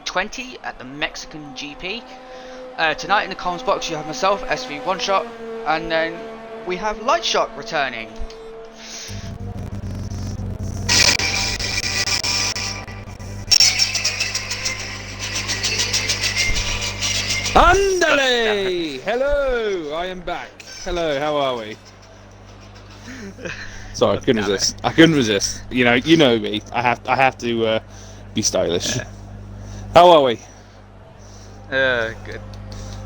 20 at the Mexican GP. Tonight in the comms box you have myself, SV One Shot, and then we have Light Shot returning. Andale! Hello, I am back. Hello, how are we? Sorry, I couldn't resist. I couldn't resist. You know me. I have to be stylish. How are we? Good.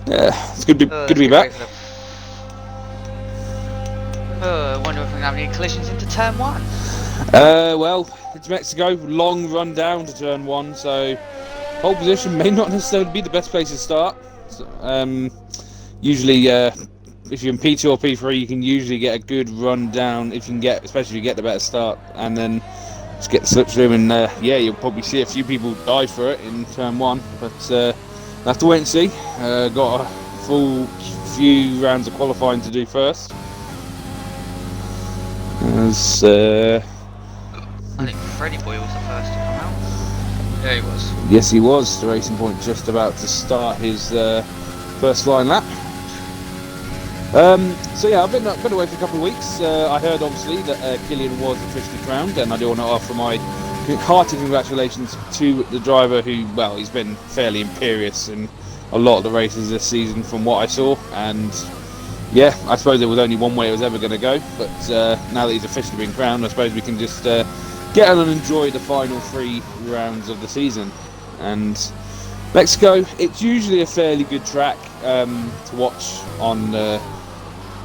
Yeah, it's good to be back. I wonder if we have any collisions into turn 1. Well, it's Mexico. Long run down to turn 1, so pole position may not necessarily be the best place to start. So, usually, if you're in P2 or P3, you can usually get a good run down if you can especially if you get the better start, and then just get the slipstream. And yeah, you'll probably see a few people die for it in turn 1, but we'll have to wait and see. Got a full few rounds of qualifying to do first. As I think Freddy Boy was the first to come out. Yeah, he was. Yes, he was. The Racing Point just about to start his first line lap. So yeah, I've been away for a couple of weeks. I heard obviously that Killian was officially crowned, and I do want to offer my hearty congratulations to the driver who, well, he's been fairly imperious in a lot of the races this season from what I saw, and yeah, I suppose there was only one way it was ever going to go, but now that he's officially been crowned, I suppose we can just get on and enjoy the final 3 rounds of the season. And Mexico, it's usually a fairly good track to watch on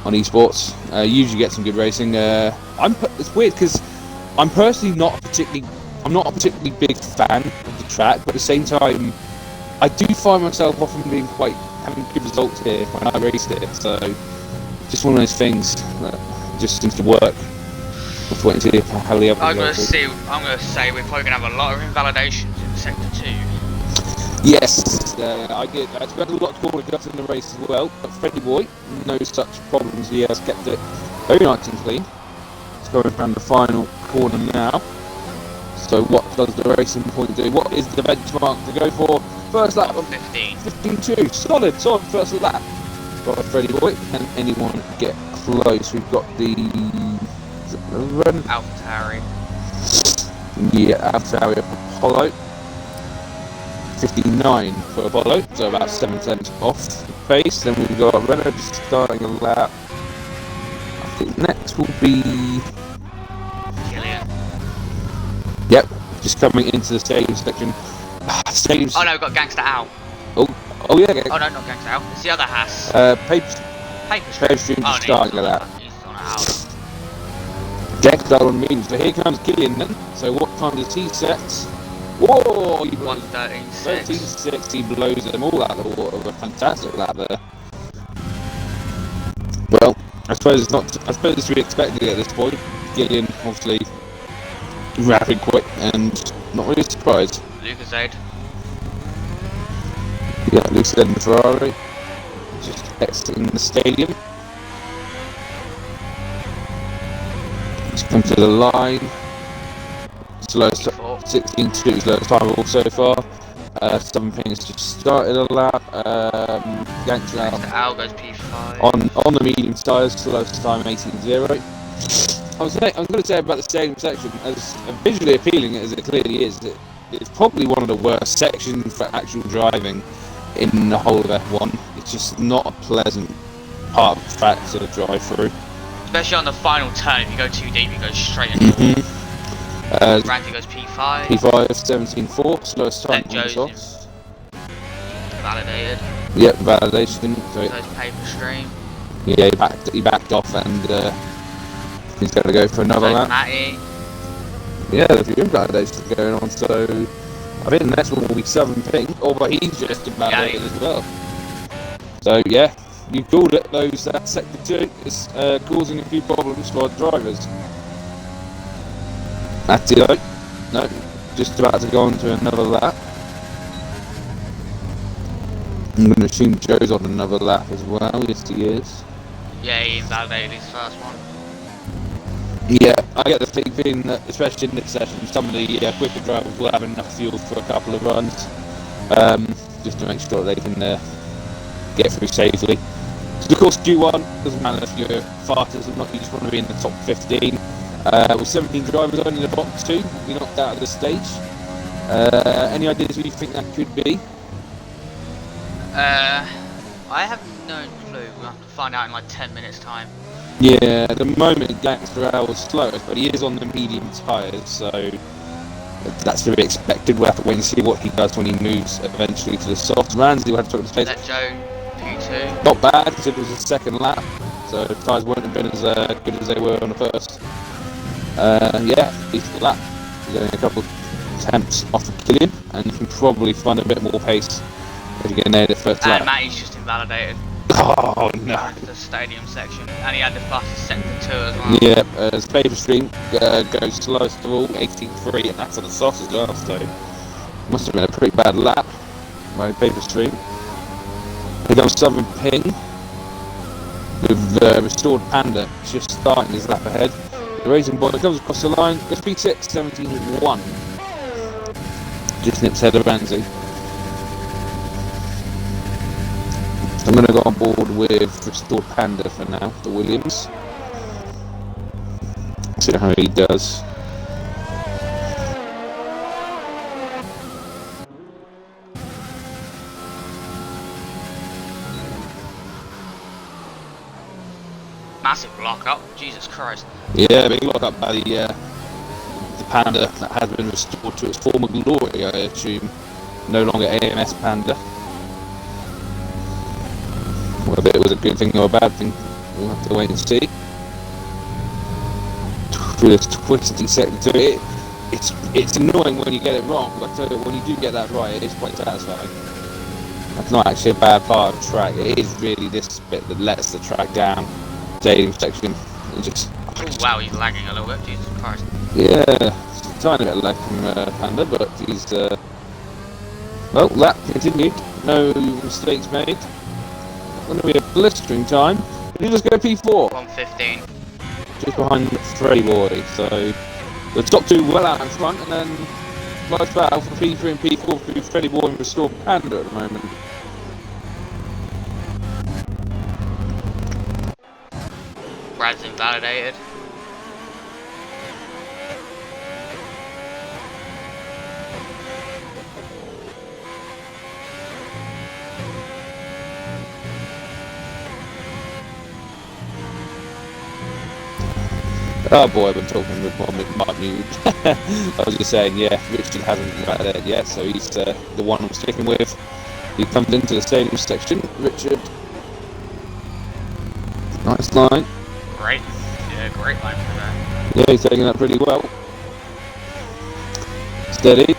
esports. Usually get some good racing. It's weird because I'm personally not a particularly big fan of the track, but at the same time, I do find myself often having good results here when I race it. So just one of those things that just seems to work. Let's wait and see how the other. I'm gonna say we're probably gonna have a lot of invalidations in Sector 2. Yes, I expect a lot of corner cuts in the race as well, but Freddy Boy, no such problems. He has kept it very nice and clean. It's going around the final corner now. So what does the Racing Point do? What is the benchmark to go for? First lap of 15.2. Solid first lap. Got Freddy Boy. Can anyone get close? We've got the run. AlphaTauri. Yeah, AlphaTauri Apollo. 59 for Apollo, so about 7 cents off the pace. Then we've got Renault just starting a lap. I think next will be Killian. Yep, just coming into the stadium section. Stadium. Oh no, we've got Gangster Al. Oh yeah. Oh no, not Gangster Al. It's the other Haas. Paper Stream just starting a lap. He's on Al. Gangster on means. So here comes Killian then. So what time does he set? Whoa! He blows 13.6. He blows them all out of the water with a fantastic lap there. Well, I suppose it's to be expected at this point. Killian obviously rapid quick and not really surprised. Lucas Aid. Yeah, Lucas Aid and Ferrari just exiting the stadium. Just come to the line. Slowest 16.2 slowest time all so far. 7 Pins just started a lap. Gangster Al goes P5. On the medium tyres, slowest time 18.0. I was going to say about the stadium section, as visually appealing as it clearly is, it's probably one of the worst sections for actual driving in the whole of F1. It's just not a pleasant part of the track to drive through. Especially on the final turn, if you go too deep, you go straight into the wall. Randy goes P5. P5, 17.4, slowest time on the softs. Validated. Yep, validation. So Paper Stream. Yeah, he backed off and he's going to go for another lap. Matty. Yeah, there's a few validations going on, so I think the next one will be Southern Pink, but he's just invalidated as well. So yeah, you called it, that Sector 2 is causing a few problems for our drivers. Attilo, no, just about to go on to another lap. I'm going to assume Joe's on another lap as well, yes he is. Yeah, he invalidated his first one. Yeah, I get the feeling that, especially in this session, some of the quicker drivers will have enough fuel for a couple of runs. just to make sure they can get through safely. So of course Q1 doesn't matter if you're fastest or not, you just want to be in the top 15. With 17 drivers only in the box 2, we knocked out at this stage. Any ideas who you think that could be? I have no clue. We'll have to find out in like 10 minutes time. Yeah, at the moment Gangster Al was slowest, but he is on the medium tyres, so that's to be expected. We'll have to wait and see what he does when he moves eventually to the soft. Ramsey will have to talk to space. Let Joe P2. Not bad, because it was his second lap, so the tyres wouldn't have been as good as they were on the first. Yeah, decent lap. He's only a couple of attempts off of Killian, and you can probably find a bit more pace if you get near the first lap. And Matty's just invalidated. Oh no! The stadium section, and he had the fastest sector 2 as well. Yeah, as Paper Stream goes slowest of all, 83, and that's on the soft as well, so must have been a pretty bad lap by Paper Stream. He goes Southern Ping with Restored Panda just starting his lap ahead. The Racing Boy comes across the line, goes P6, 17.1. Just nips ahead of Ramsey. I'm going to go on board with Restored Panda for now, the Williams. See how he does. Massive lock up, Jesus Christ. Yeah, big lock up by the Panda that has been restored to its former glory, I assume. No longer AMS Panda. Whether it was a good thing or a bad thing, we'll have to wait and see. Through this twisty sector, it's annoying when you get it wrong, but I tell you, when you do get that right, it is quite satisfying. That's not actually a bad part of the track. It is really this bit that lets the track down. Stadium section. It just. Oh wow, he's lagging a little bit. Jesus Christ. Yeah, it's a tiny bit of lag from Panda, but he's. Well, lap continued. No mistakes made. Going to be a blistering time. But he just go P4. 1:15. Just behind Freddy Boy. So the top 2 well out in front, and then close battle for P3 and P4 through Freddy Boy and Restored Panda at the moment. Brad's invalidated. Oh boy, I've been talking with my mute. I was just saying, yeah, Richard hasn't invalidated yet, so he's the one I'm sticking with. He comes into the stadium section. Richard. Nice line. Great. Yeah, great line for that. Yeah, he's taking that pretty well. Steady.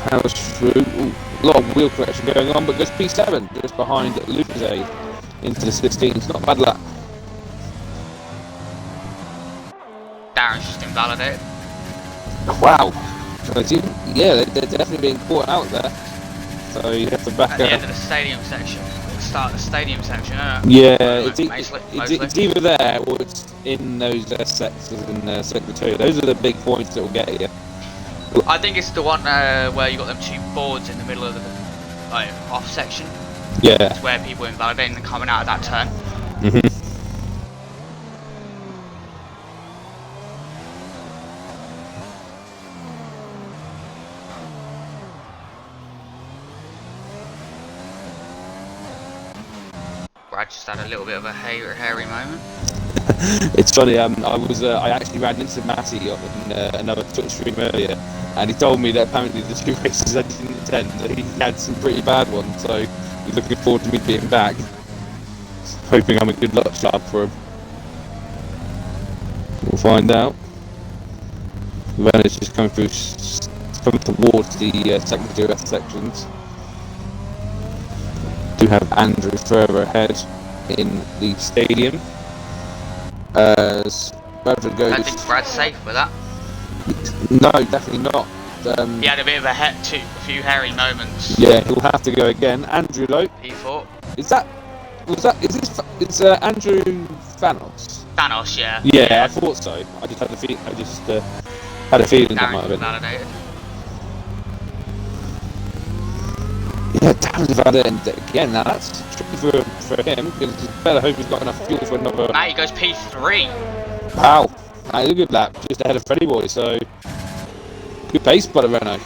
Powers through. Ooh, a lot of wheel correction going on, but goes P7 just behind Luce into the 16th. Not a bad lap. Darren's just invalidated. Wow. Yeah, they're definitely being caught out there. So you have to back At up. the end of the stadium section. Start the stadium section, Yeah, mostly. it's either there or it's in those sectors in sector 2. Those are the big points that will get you. I think it's the one where you got them 2 boards in the middle of the off section. Yeah. It's where people are invalidating and coming out of that turn. Mhm. Brad just had a little bit of a hairy moment. It's funny. I actually ran into Matty in another Twitch stream earlier, and he told me that apparently the 2 races that he didn't attend, that he had some pretty bad ones. So he's looking forward to me being back. Hoping I'm a good luck charm for him. We'll find out. Van's just coming towards the second 2 sections. Do have Andrew further ahead in the stadium. As Bradford goes. I don't think Brad's safe with that. No, definitely not. He had a bit of a few hairy moments. Yeah, he'll have to go again. Andrew Lowe. P4. Is it's Andrew Thanos? Thanos, yeah. Yeah, I thought so. I just had a feeling that might have been. Validated. Yeah, Darren's about it again. Now that's tricky for him because it's better hope he's got enough fuel for another. Now he goes P3. Wow, a good lap just ahead of Freddie Boy. So good pace by the Renault.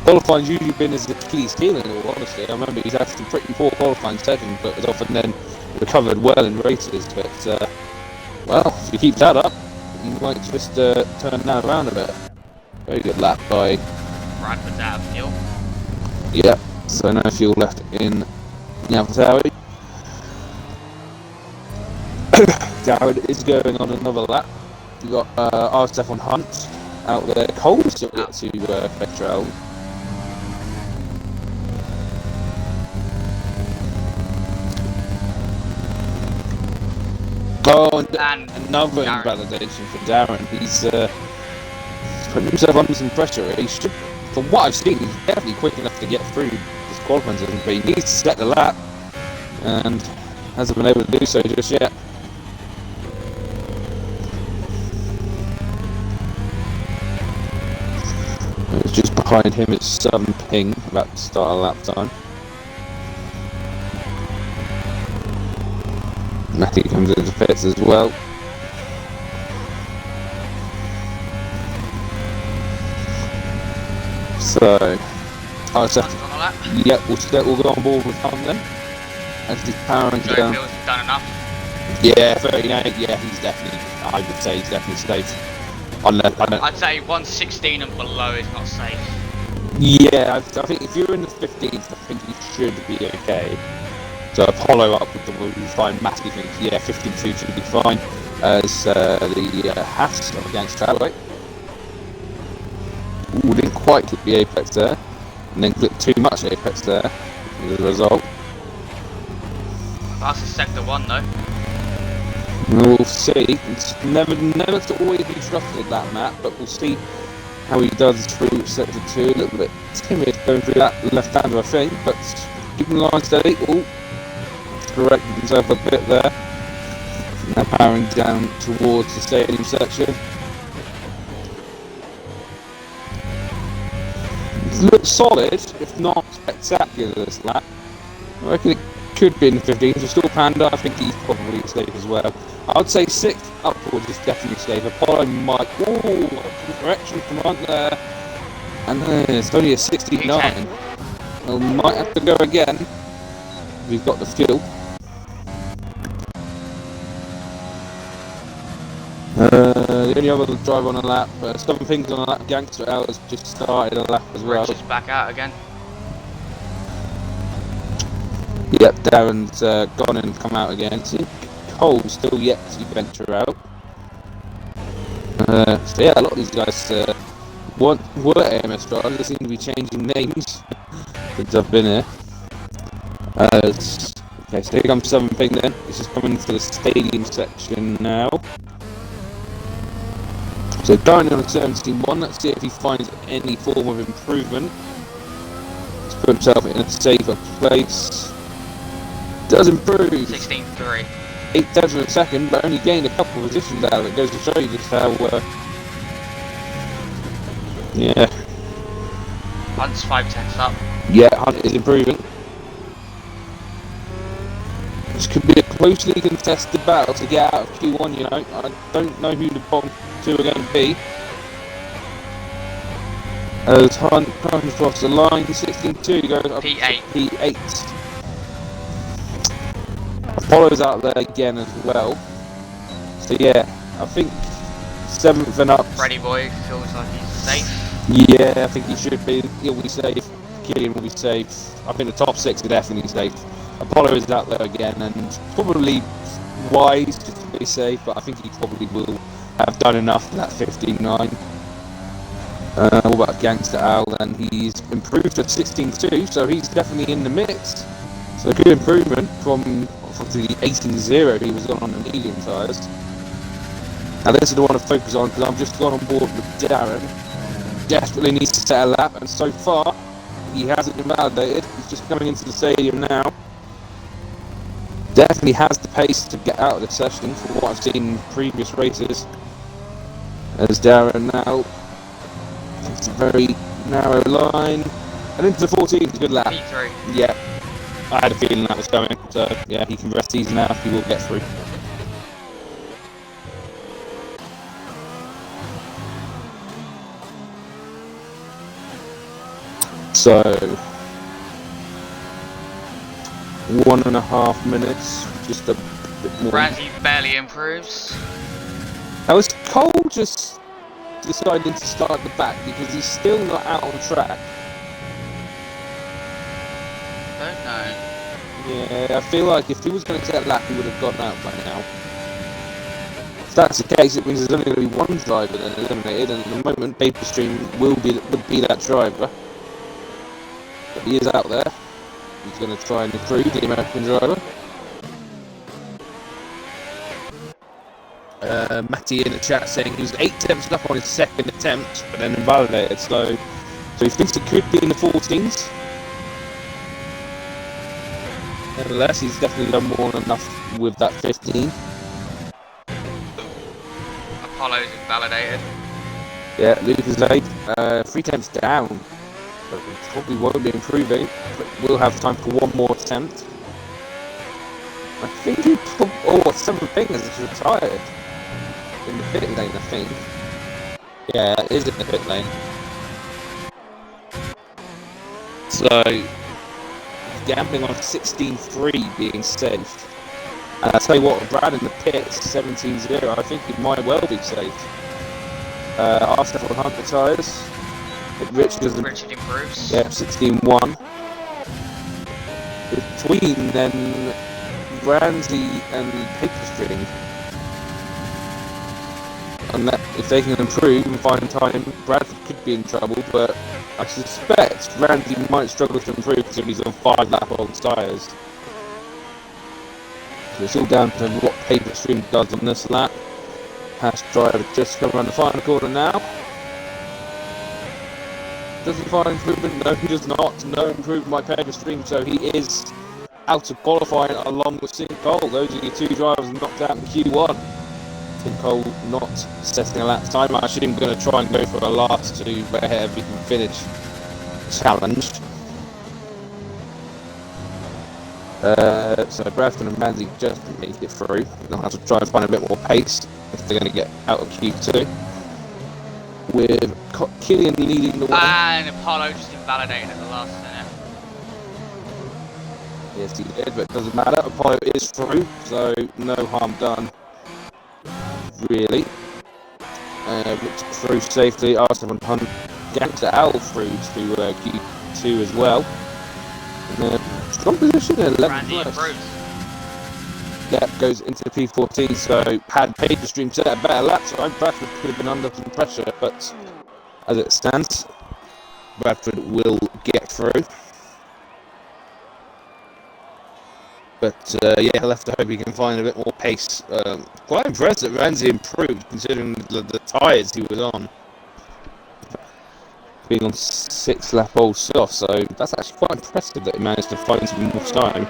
Qualifying's usually been his Achilles heel in all honesty. I remember he's had some pretty poor qualifying second, but has often then recovered well in races. But well, if he keeps that up, he might just turn that around a bit. Very good lap by. Bradford's out of fuel. Yeah, so no fuel left in AlphaTauri. Darren is going on another lap. We've got our Stefan Hunt out there. Cole's still yet to Petrel. Oh, and another invalidation for Darren. He's putting himself under some pressure. He should, from what I've seen, he's definitely quick enough to get through this qualifying season, but he needs to set the lap, and hasn't been able to do so just yet. It's just behind him, it's Southern Ping, about to start a lap time. Matthew comes into pits as well. So, yeah, we'll go on board with Tom then. As he's powering down. Joe Field's done enough. Yeah, 39. Yeah, he's definitely. I would say he's definitely safe. Unless I don't. I'd say 116 and below is not safe. Yeah, I think if you're in the 15th, I think you should be okay. So Apollo up with the fine. Matthew thinks, yeah, 52 should be fine. As the Haas up against Trailway. Ooh, didn't quite hit the apex there. And then clipped too much apex there as a result. That's a sector 1 though. We'll see. It's never to always be trusted, that map, but we'll see how he does through sector 2. A little bit timid going through that left-hander, I think, but keeping the line steady. Ooh, corrected himself a bit there. Now powering down towards the stadium section. It looks solid, if not spectacular, this lap. I reckon it could be in the 15s. There's still Panda, I think he's probably safe as well. I would say 6th upwards is definitely safe. Apollo might. Ooh, correction from right there. And it's only a 69. We might have to go again. We've got the fuel. The only other driver on a lap, Southern Ping's on a lap. Gangster Al has just started a lap as well. Rich is back out again. Yep, Darren's gone and come out again. See, Cole's still yet to venture out. So yeah, a lot of these guys were AMS drivers. They seem to be changing names since I've been here. Okay, so here comes Southern Ping then. This is coming to the stadium section now. So Darren on a 17-1. Let's see if he finds any form of improvement. He's put himself in a safer place. Does improve. 16.3. 8 tenths of a second, but only gained a couple of positions out of it. Goes to show you just how. Yeah. Hunt's 5 tenths up. Yeah, Hunt is improving. This could be a closely contested battle to get out of Q1. You know, I don't know who the bottom 2 are going to be. As Hunt comes across the line, 16.2 goes up P8. to P8. Apollo's out there again as well. So yeah, I think 7th and up. Freddie Boy feels like he's safe. Yeah, I think he should be. He'll be safe. Killian will be safe. I think the top 6 are definitely safe. Apollo is out there again, and probably wise to be safe, but I think he probably will have done enough for that 15.9. What about Gangster Al then? He's improved to 16.2, so he's definitely in the mix. So good improvement from the 18.0 he was on the medium tyres. Now this is the one to focus on because I've just gone on board with Darren. Desperately needs to set a lap, and so far he hasn't been validated. He's just coming into the stadium now. Definitely has the pace to get out of the session from what I've seen in previous races. As Darren now, it's a very narrow line. And into the 14th, good lap. P3. Yeah, I had a feeling that was coming. So yeah, he can rest easy now. He will get through. So 1.5 minutes, just a bit more. Ramsey barely improves. How is Cole just deciding to start at the back because he's still not out on track? Don't know. Yeah, I feel like if he was going to get a lap, he would have gotten out by now. If that's the case, it means there's only going to be one driver then eliminated, and at the moment, Paperstream would be that driver. But he is out there. He's going to try and improve the American driver. Matty in the chat saying he was 8 attempts up on his second attempt, but then invalidated. So he thinks it could be in the 14s. Nevertheless, he's definitely done more than enough with that 15. Apollo's invalidated. Yeah, Luke is late. 3 attempts down. But probably won't be improving. But we'll have time for one more attempt. I think he Seven Fingers is retired. In the pit lane, I think. Yeah, it is in the pit lane. So, gambling on 16-3 being safe. And I tell you what, Brad in the pit, 17-0, I think he might well be safe. R700 tyres. Richard improves. Yeah, 16-1. Between then Ramsey and Paperstream. And that, if they can improve and find time, Bradford could be in trouble, but I suspect Ramsey might struggle to improve considering he's on 5 lap old tyres. So it's all down to what Paperstream does on this lap. Haas driver just come around the final corner now. Does he find improvement? No, he does not. No improvement by Paperstream, so he is out of qualifying along with St. Cole. Those are your 2 drivers knocked out in Q1. St. Cole not setting a lap time. I assume going to try and go for a last 2 wherever he can finish challenged. So Bradford and Ramsey just make it through. They'll have to try and find a bit more pace if they're going to get out of Q2. With Killian leading the way. And Apollo just invalidated at the last minute. Yes, he did, but it doesn't matter. Apollo is through, so no harm done. Really. Through safely. R700 Gangster Owl through to Q2 as well. And, strong position in 11th place. Yeah, goes into the P14, so had Paperstream set a better lap time, Bradford could have been under some pressure, but as it stands, Bradford will get through. But yeah, he'll have to hope he can find a bit more pace. Quite impressed that Ramsey improved considering the tyres he was on. Being on 6 lap old soft, so that's actually quite impressive that he managed to find some more time.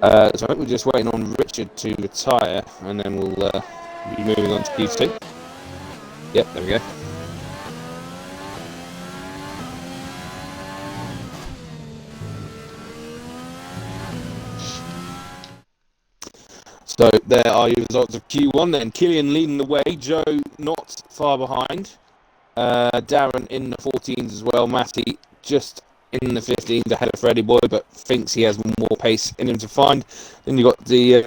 So I think we're just waiting on Richard to retire, and then we'll be moving on to Q2. Yep, there we go. So there are your results of Q1 then. Killian leading the way, Joe not far behind. Darren in the 14s as well, Matty just in the 15s ahead of Freddie Boy, but thinks he has more pace in him to find. Then you've got the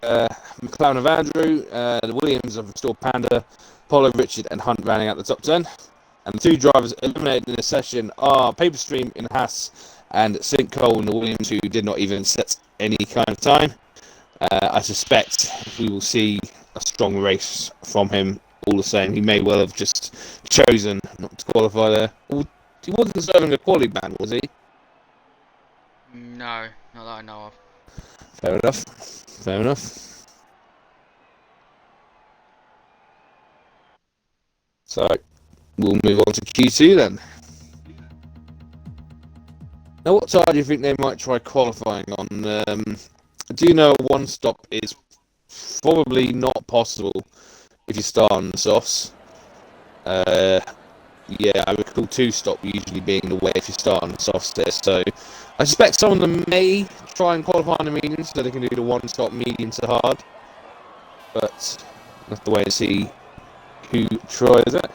McLaren of Andrew, the Williams of Restore Panda, Polo, Richard and Hunt rounding out the top 10. And the 2 drivers eliminated in the session are Paperstream in Haas and St. Cole in the Williams, who did not even set any kind of time. I suspect we will see a strong race from him all the same. He may well have just chosen not to qualify there. He wasn't serving a quality ban, was he? No, not that I know of. Fair enough. Fair enough. So, we'll move on to Q2 then. Now, what tire do you think they might try qualifying on? Do you know one stop is probably not possible if you start on the softs? Yeah, I recall two-stop usually being the way if you start on the soft there. So I suspect some of them may try and qualify on the mediums so they can do the one-stop medium to hard. But that's the way to see who tries it.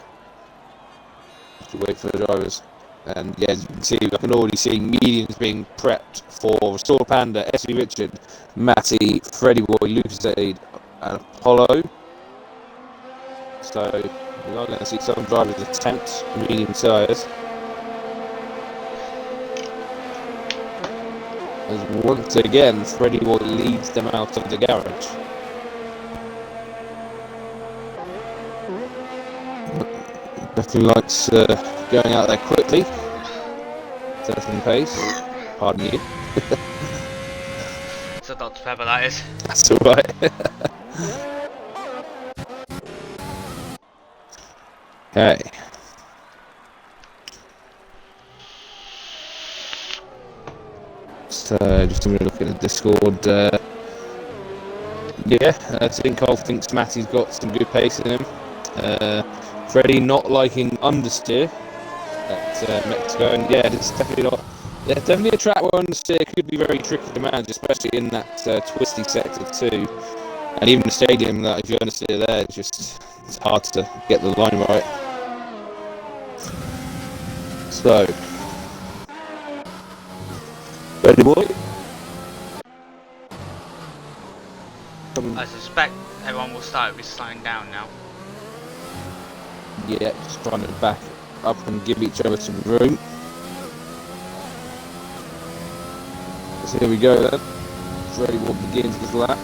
Have to wait for the drivers. And yeah, as you can see, I can already see mediums being prepped for Restore Panda, SV Richard, Matty, Freddy Boy, Lucas Aid, and Apollo. So we are going to see some drivers attempt medium tyres. As once again, Freddy Boy leads them out of the garage. Definitely likes going out there quickly. Testing pace. Pardon you. It's a Dr. Pepper, that is. That's alright. Okay. So, just having a look at the Discord. Yeah, Zinkov thinks Matty's got some good pace in him. Freddie not liking understeer at Mexico, and yeah, it's definitely not. Yeah, definitely a track where understeer could be very tricky to manage, especially in that twisty sector too. And even the stadium, that if you understeer there, it's hard to get the line right. So, ready, boy? I suspect everyone will start with slowing down now. Yeah, just trying to back up and give each other some room. So here we go then. Freddy will begins his lap.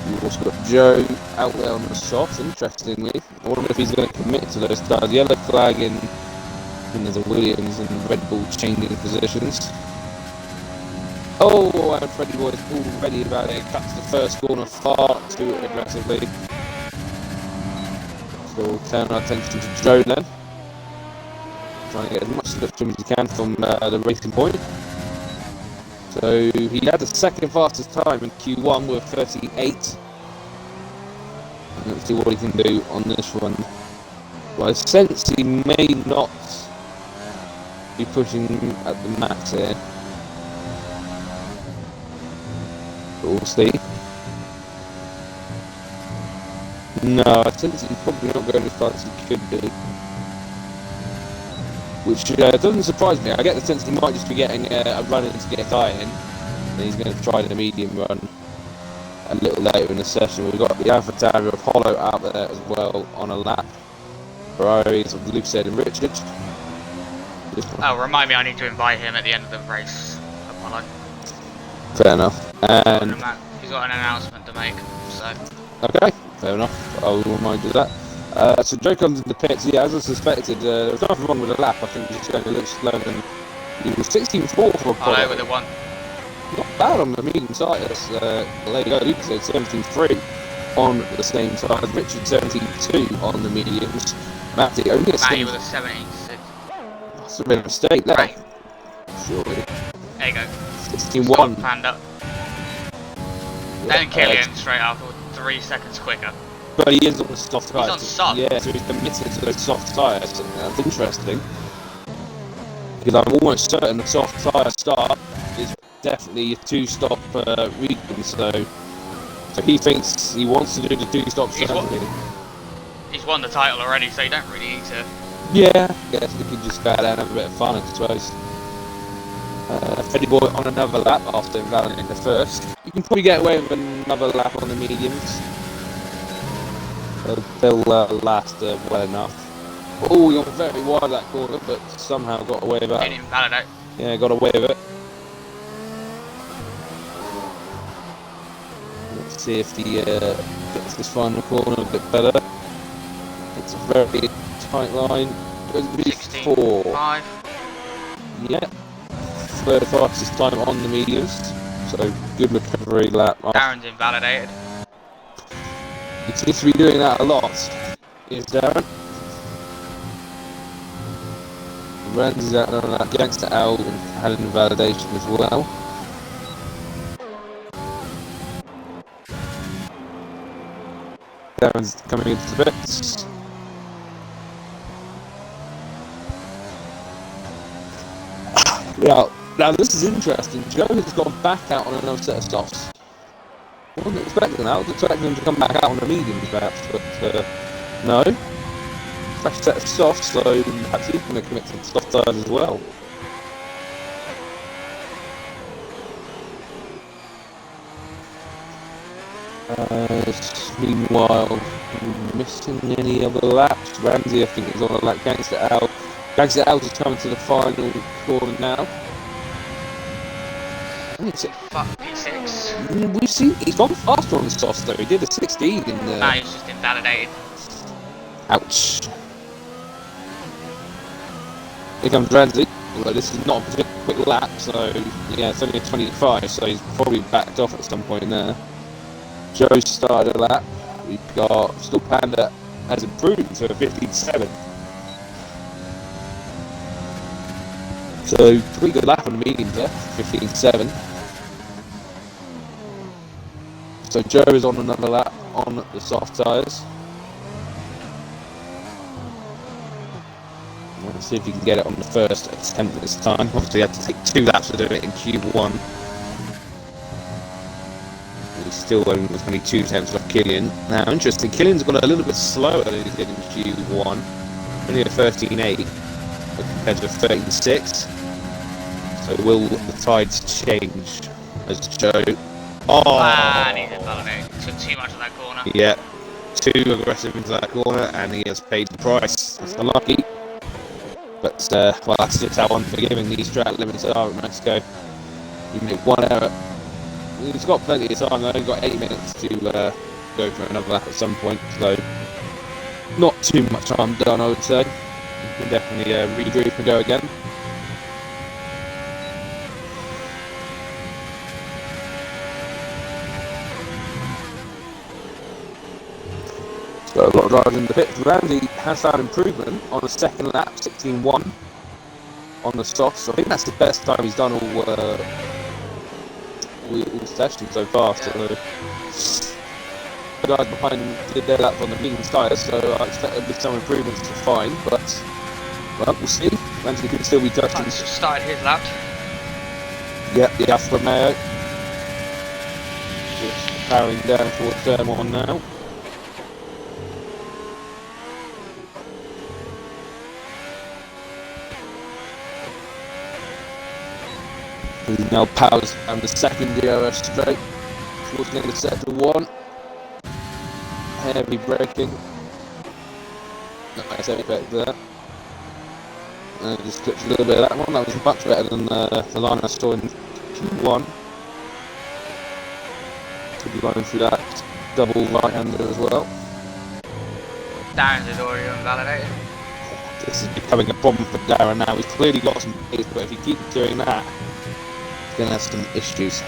We've also got Joe out there on the soft, interestingly. I wonder if he's going to commit to those tires. Yellow flag in the Williams and Red Bull changing positions. Oh, and Freddy Boy is already about it. Cuts the first corner far too aggressively. So we'll turn our attention to Joe then. Trying to get as much lift to him as he can from the racing point. So he had the second fastest time in Q1 with 38. And let's see what he can do on this one. Well, I sense he may not be pushing at the max here. But we'll see. No, I sense he's probably not going as fast as he could be. Which doesn't surprise me. I get the sense he might just be getting a run in to get a tyre in. And he's going to try the medium run a little later in the session. We've got the AlphaTauri Apollo out there as well on a lap. Ferraris of Lucas and Richard. Oh, remind me, I need to invite him at the end of the race, Apollo. Fair enough. And He's got an announcement to make, so. Okay, fair enough. I'll remind you of that. So Joe comes in the pits. Yeah, as I suspected, there was nothing wrong with the lap. I think he was going a little slower than he was 16.4 for Apollo. Oh, over the one. Not bad on the medium tyres. There you go. Lucas said 17.3 on the same tyres. Richard 17.2 on the mediums. Matty only Matty with a 17.6. That's a bit of a mistake there. Right. Surely. There you go. 16.1. Panda. Then Killian straight up, 3 seconds quicker. But he is on the soft tyres. He's on soft. Yeah, so he's committed to those soft tyres. That's interesting. Because I'm almost certain the soft tyre start is definitely a two-stop region. So he thinks he wants to do the two-stop strategy. He's won the title already, so you don't really need to. Yeah, I guess we could just go out and have a bit of fun, I suppose. Freddy Boy on another lap after invalidating the first. You can probably get away with another lap on the mediums. They'll last well enough. Oh, you're very wide of that corner, but somehow got away with that. Didn't invalidate. Yeah, got away with it. Let's see if he gets this final corner a bit better. It's a very tight line. Goes to be 4. 5. Yeah. Third fastest time on the mediums. So good recovery lap. Darren's invalidated. He seems to be doing that a lot. Is Darren. Randy's out on that gangster L and had an invalidation as well. Darren's coming into the pits. Yeah, now this is interesting. Joe has gone back out on another set of softs. I wasn't expecting that. I was expecting him to come back out on the mediums perhaps, but no. Fresh set of softs, so perhaps he's going to commit to the soft tires as well. Meanwhile, missing any other laps. Ramsey, I think, is on a lap. Gangster Al is coming to the final corner now. Fuck P6. We've seen he's gone faster on the softs though. He did a 16 in the. Nah, he's just invalidated. Ouch. Here comes Ramsey. Although this is not a particularly quick lap, so yeah, it's only a 25, so he's probably backed off at some point there. Joe started a lap. We've got still Panda has improved to a 15.7. So pretty good lap on the mediums there, 15.7. So Joe is on another lap on the soft tyres. Let's see if he can get it on the first attempt this time. Obviously he had to take 2 laps to do it in Q1. He's still only 2 attempts off Killian. Now interesting, Killian's got a little bit slower than he did in Q1. Only a 13.8 compared to a 13.6. So will the tides change as Joe? Oh! And he's invalidated. Took too much of that corner. Yeah, too aggressive into that corner, and he has paid the price. That's unlucky. But, well, that's just how unforgiving these track limits are at Mexico. You make one error. He's got plenty of time though, he's got 8 minutes to go for another lap at some point, so not too much harm done, I would say. You can definitely regroup and go again. So a lot of drivers in the pits. Ramsey has found improvement on the second lap, 16.1 on the softs. So I think that's the best time he's done all sessions so far. So the guys behind him did their laps on the medium tyres, so I expect there'll be some improvements to find. But well, we'll see. Ramsey could still be touching. Just started his lap. Yep, the Alfa Romeo. Just powering down towards turn 1 now. He now powers down the second DRS straight towards the end of sector 1. Heavy braking. Not nice heavy brake there. Just clipped a little bit of that one. That was much better than the line I saw in Q1. Could be running through that double right-hander as well. Darren's is already invalidated. This is becoming a problem for Darren now. He's clearly got some pace, but if he keeps doing that, he's going to have some issues.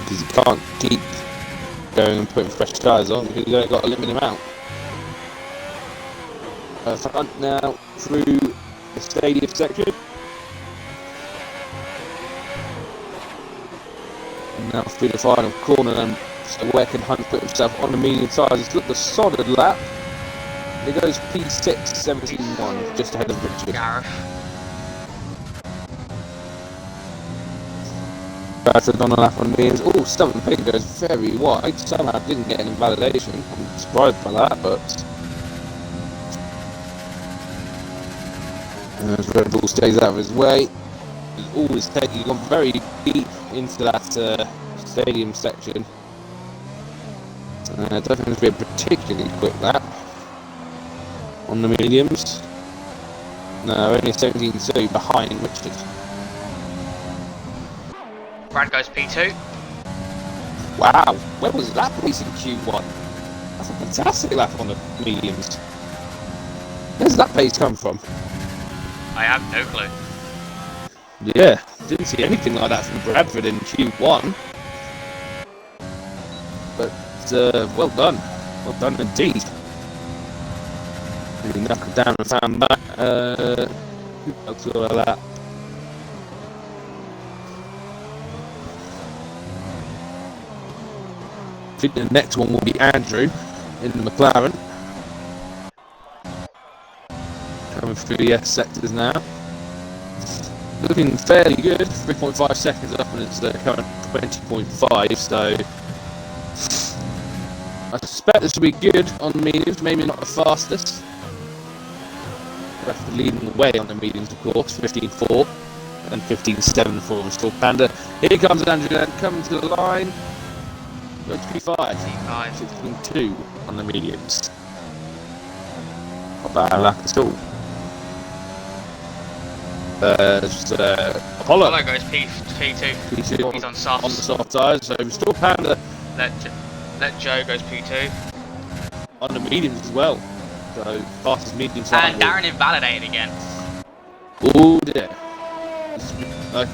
Because he can't keep going and putting fresh tyres on because he's only got a limited amount. Front now through the stadium section. And now through the final corner, and so where can Hunt put himself on the medium tyres? It's looked a solid lap. It goes P6, 17.1, just ahead of Richard. Gareth. Bradford on a lap on mediums. Oh, Stumpton Pig goes very wide. Somehow didn't get an invalidation. I'm surprised by that, but as Red Bull stays out of his way, he's always gone very deep into that stadium section. It doesn't have to be a particularly quick lap on the mediums. No, only 17.2 behind Richard. Brad goes P2. Wow, where was that place in Q1? That's a fantastic lap on the mediums. Where's that pace come from? I have no clue. Yeah, didn't see anything like that from Bradford in Q1. But well done. Well done indeed. Really knuckled down and found that. Who else got a lap? I think the next one will be Andrew in the McLaren. Coming through the S sectors now. looking fairly good. 3.5 seconds up on its current 20.5. So I suspect this will be good on the mediums. Maybe not the fastest. Ref leading the way on the mediums, of course. 15.4 and 15.7 for Restore Panda. Here comes Andrew. Then coming to the line. Going to be 16.2 on the mediums. Not bad lap at all. Apollo goes P2. P2 He's on softs. On the soft tyres. So Restore Panda Let Joe goes P2. On the mediums as well. So fastest medium time. And Darren invalidated again. Oh dear.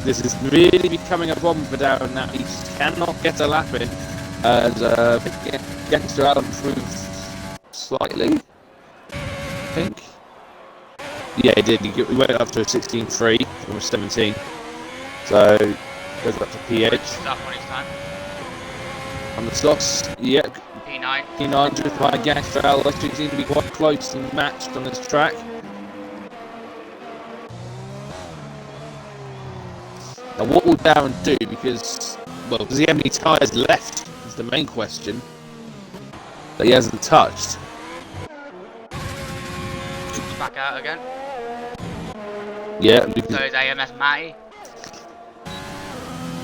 This is really becoming a problem for Darren now. He just cannot get a lap in. As Gangster Adam improved slightly, I think. Yeah, he did. He went up to a 16.3 from a 17. So goes up to P8. Up on his time. On the slots, yeah. P9. P9 just by Gangster Adam. Those two seem to be quite close and matched on this track. Now, what will Darren do? Because, well, does he have any tyres left? Is the main question that he hasn't touched. Back out again. Yeah, So is AMS Matty.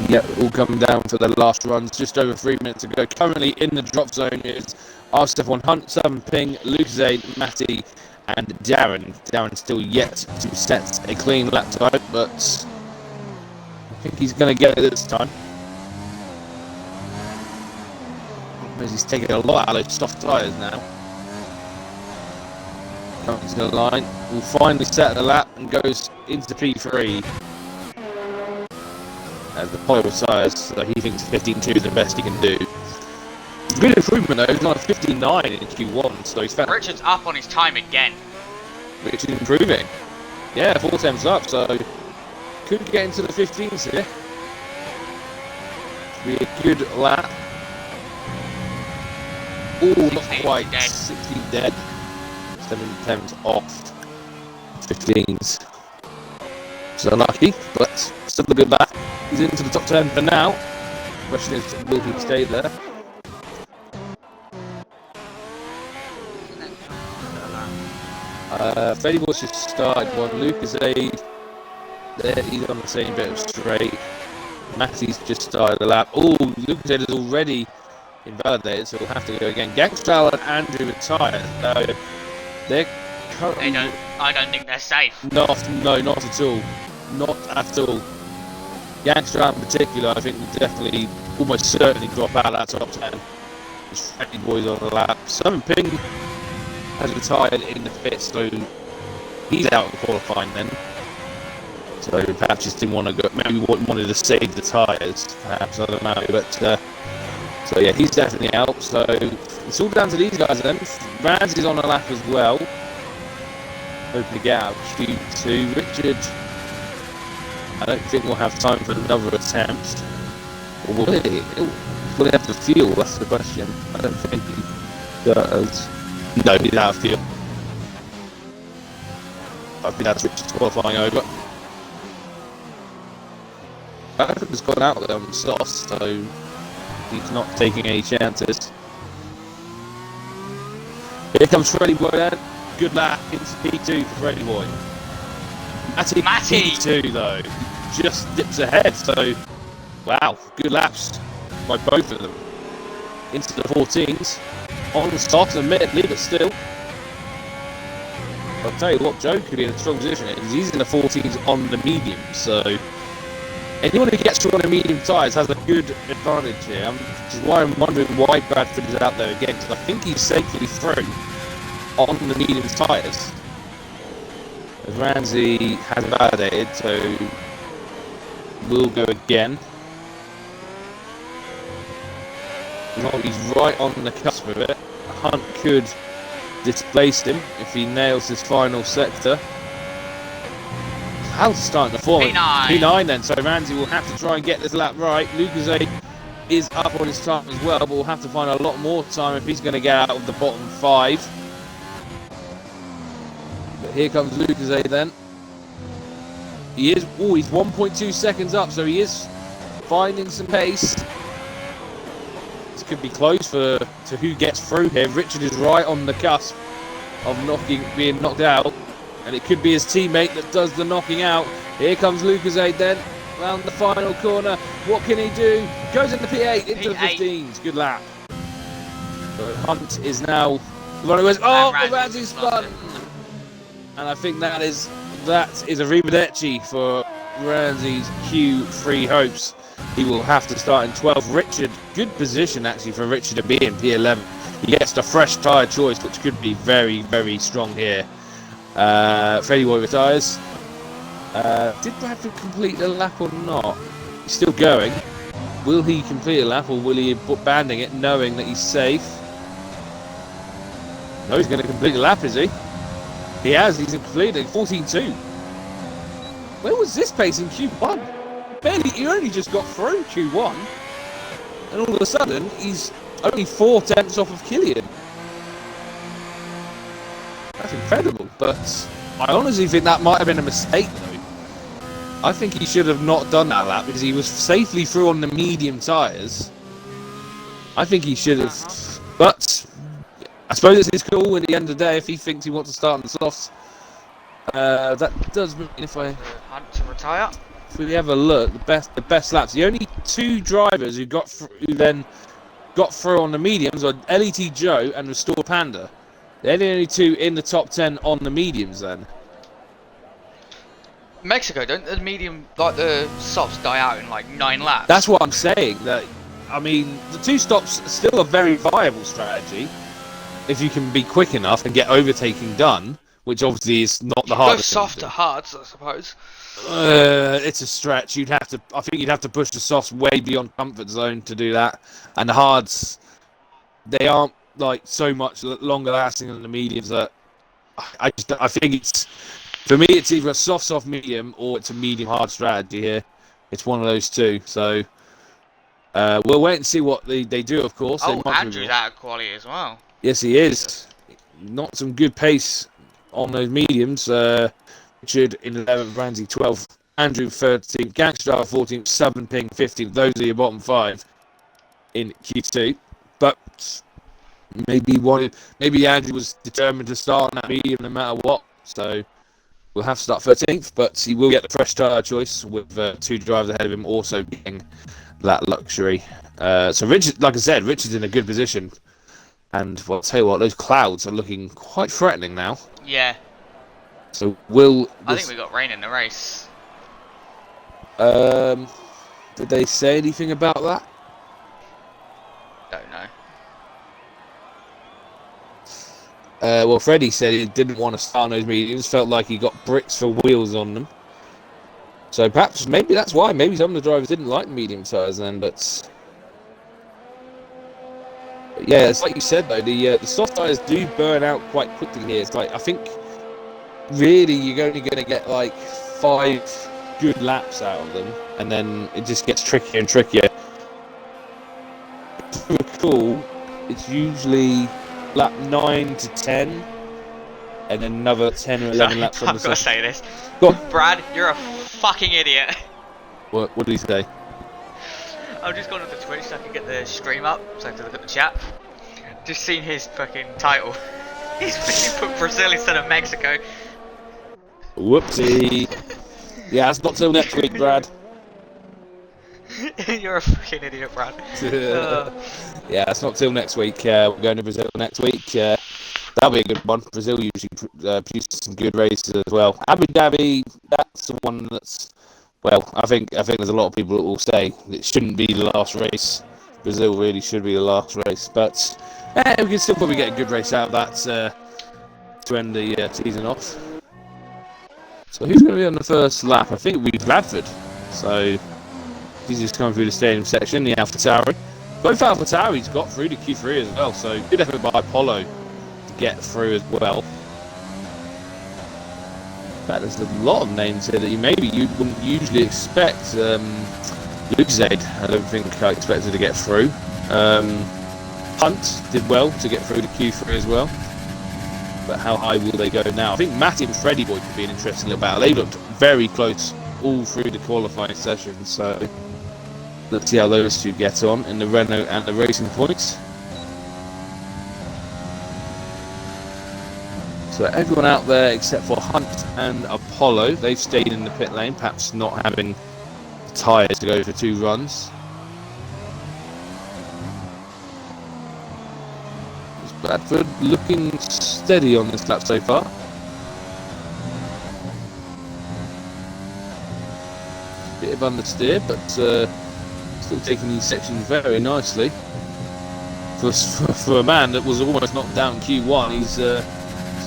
Yeah, all coming down for the last runs. Just over 3 minutes to go. Currently in the drop zone is R1 Hunt, Southern Ping, Lucas, Matty, and Darren. Darren still yet to set a clean lap time, but I think he's going to get it this time. Because he's taking a lot out of those soft tyres now. Comes to the line, will finally set the lap and goes into P3. As the Power tyres, so he thinks 15.2 is the best he can do. Good improvement though, he's on a 59 in Q1, so he's found Richard's up on his time again. which is improving. Yeah, 4 temps up, so could get into the 15s here. Be a good lap. Oh, not quite. Dead. 16 dead. 7 temps off. 15s. So unlucky, but still a good lap. He's into the top 10 for now. Question is, will he stay there? Freddie Bush just started one. Lucas A. There, he's on the same bit of straight. Matty's just started a lap. Oh, Lucas A is already invalidated, so we'll have to go again. Gangstral and Andrew retired. They're currently. I don't think they're safe. No, not at all. Not at all. Gangstral in particular, I think, will definitely, almost certainly drop out of that top 10. There's Freddie Boys on the lap. Southern Ping has retired in the pit, so he's out of qualifying then. So perhaps just didn't want to go, maybe wanted to save the tyres, perhaps, I don't know. But, so yeah, he's definitely out. So it's all down to these guys then. Raz is on a lap as well. Hoping to get out of Q2. Richard, I don't think we'll have time for another attempt. Or will he? Will he have the fuel? That's the question. I don't think he does. No, he's out of fuel. I think that's Richard's qualifying over. Africa's gone out there on the softs, so he's not taking any chances. Here comes Freddie Boy then. Good lap into P2 for Freddie Boy. Matty P2 though, just dips ahead, so wow, good laps by both of them. Into the 14s. On the softs admittedly, but still. I'll tell you what, Joe could be in a strong position because he's in the 14s on the medium, so anyone who gets through on the medium tyres has a good advantage here, which is why I'm wondering why Bradford is out there again, because I think he's safely through on the medium tyres. As Ramsey has validated, so we'll go again. Well, he's right on the cusp of it. Hunt could displace him if he nails his final sector. How's starting to form? P9 then, so Ramsey will have to try and get this lap right. Lucas A is up on his time as well, but we'll have to find a lot more time if he's going to get out of the bottom 5. But here comes Lucas A then. He is. Oh, he's 1.2 seconds up, so he is finding some pace. This could be close to who gets through here. Richard is right on the cusp of being knocked out, and it could be his teammate that does the knocking out. Here comes Lucasade then, round the final corner. What can he do? Goes into P8, into the 15s. Good lap. So Hunt is now the one who goes, oh, Ramsey spun. And I think that is a arrivederci for Ramsey's Q3 hopes. He will have to start in 12th. Richard, good position actually for Richard to be in P11. He gets the fresh tyre choice, which could be very, very strong here. Freddie Boy retires. Did Bradford complete the lap or not? He's still going. Will he complete a lap, or will he banding it, knowing that he's safe? No, he's going to complete the lap, is he? He has. He's completed 14.2. Where was this pace in Q1? He only just got through Q1, and all of a sudden he's only 4 tenths off of Killian. That's incredible, but I honestly think that might have been a mistake though. I think he should have not done that lap because he was safely through on the medium tyres. I think he should have, but I suppose it's his call at the end of the day if he thinks he wants to start on the softs. That does mean if Hunt to retire. If we have a look, the best laps. The only 2 drivers who then got through on the mediums are LET Joe and Restore Panda. They're the only 2 in the top 10 on the mediums. Then Mexico, don't the medium like the softs die out in like 9 laps? That's what I'm saying. That I mean, the 2 stops are still a very viable strategy if you can be quick enough and get overtaking done, which obviously is not the hardest. Go soft to hards, I suppose. It's a stretch. I think you'd have to push the softs way beyond comfort zone to do that, and the hards, they aren't like so much longer lasting than the mediums. That I think it's, for me, it's either a soft medium or it's a medium hard strategy here. It's one of those 2. So we'll wait and see what they do. Of course. Oh, Andrew's out of quality as well. Yes, he is. Not some good pace on those mediums. Richard in 11th, Ramsey 12th, Andrew 13th, Gangster 14th, Southern Ping 15th. Those are your bottom 5 in Q2. But maybe Andrew was determined to start on that medium no matter what. So we'll have to start 13th, but he will get the fresh tyre choice with 2 drivers ahead of him also getting that luxury. So Richard, like I said, Richard's in a good position. And well, I'll tell you what, those clouds are looking quite threatening now. Yeah. So I think we got rain in the race. Did they say anything about that? Don't know. Well, Freddie said he didn't want to start on those mediums. Felt like he got bricks for wheels on them. So perhaps, maybe that's why. Maybe some of the drivers didn't like medium tyres then. But yeah, it's like you said though. The soft tyres do burn out quite quickly here. It's like, I think really you're only going to get like 5 good laps out of them, and then it just gets trickier and trickier. If you recall, it's usually lap 9 to 10, and then another 10 or 11 laps on the side. I've got to say this. Go on. Brad, you're a fucking idiot. What did he say? I've just gone to the Twitch so I can get the stream up, so I have to look at the chat. Just seen his fucking title. He's put Brazil instead of Mexico. Whoopsie. Yeah, it's not till next week, Brad. You're a fucking idiot, Brad. Yeah, it's not till next week. We're going to Brazil next week. That'll be a good one. Brazil usually produces some good races as well. Abu Dhabi, that's the one that's, well, I think there's a lot of people that will say it shouldn't be the last race. Brazil really should be the last race, but we can still probably get a good race out of that to end the season off. So who's going to be on the first lap? I think it will be Bradford. So he's just coming through the stadium section, the AlphaTauri. Both AlphaTauris got through to Q3 as well, so good effort by Apollo to get through as well. In fact, there's a lot of names here that you wouldn't usually expect. Lucasade, I don't think I expected to get through. Hunt did well to get through to Q3 as well. But how high will they go now? I think Matty and Freddie Boy could be an interesting little battle. They looked very close all through the qualifying session. So let's see how those two get on in the Renault and the Racing Points. So everyone out there except for Hunt and Apollo, they've stayed in the pit lane, perhaps not having tyres to go for 2 runs. Bradford looking steady on this lap so far. Bit of understeer, but still taking these sections very nicely. For a man that was almost knocked down Q1, he's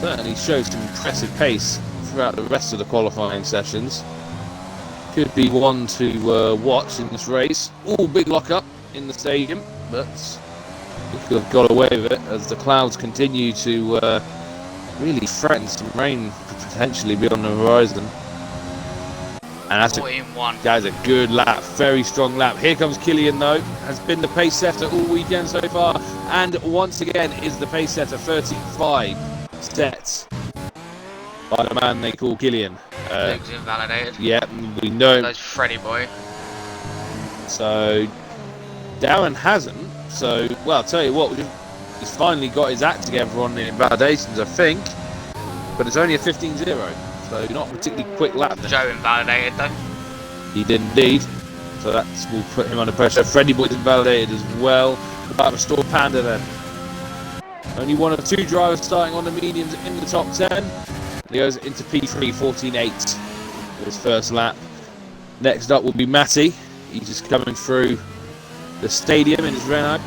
certainly showed some impressive pace throughout the rest of the qualifying sessions. Could be one to watch in this race. All big lock-up in the stadium, but we could have got away with it as the clouds continue to really threaten some rain potentially be on the horizon. And that's a good lap, very strong lap. Here comes Killian though, has been the pace setter all weekend so far, and once again is the pace setter. 35 sets by the man they call Killian. Luke's invalidated. Yeah, we know. That's Freddy boy. So Darren hasn't. So, well, I'll tell you what, he's finally got his act together on the invalidations, I think. But it's only a 15-0, so not a particularly quick lap. Joe invalidated though. He did indeed. So that will put him under pressure. Freddy Boy's invalidated as well. About Restored Panda then. Only one of 2 drivers starting on the mediums in the top 10. He goes into P3, 14.8 for his first lap. Next up will be Matty. He's just coming through the stadium in his Renault.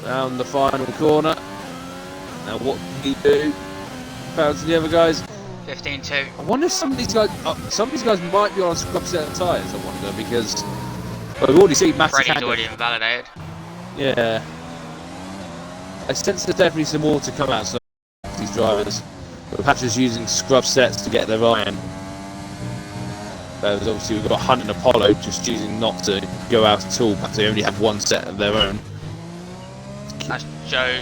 Down the final corner. Now what can he do compared to the other guys? 15.2. I wonder if some of these guys might be on a scrub set of tyres, I wonder, because well, we've already seen Matty. Freddy's already invalidated. Yeah. I sense there's definitely some more to come out of these drivers. But perhaps just using scrub sets to get their iron. Obviously we've got Hunt and Apollo just choosing not to go out at all, perhaps they only have 1 set of their own. That's Joe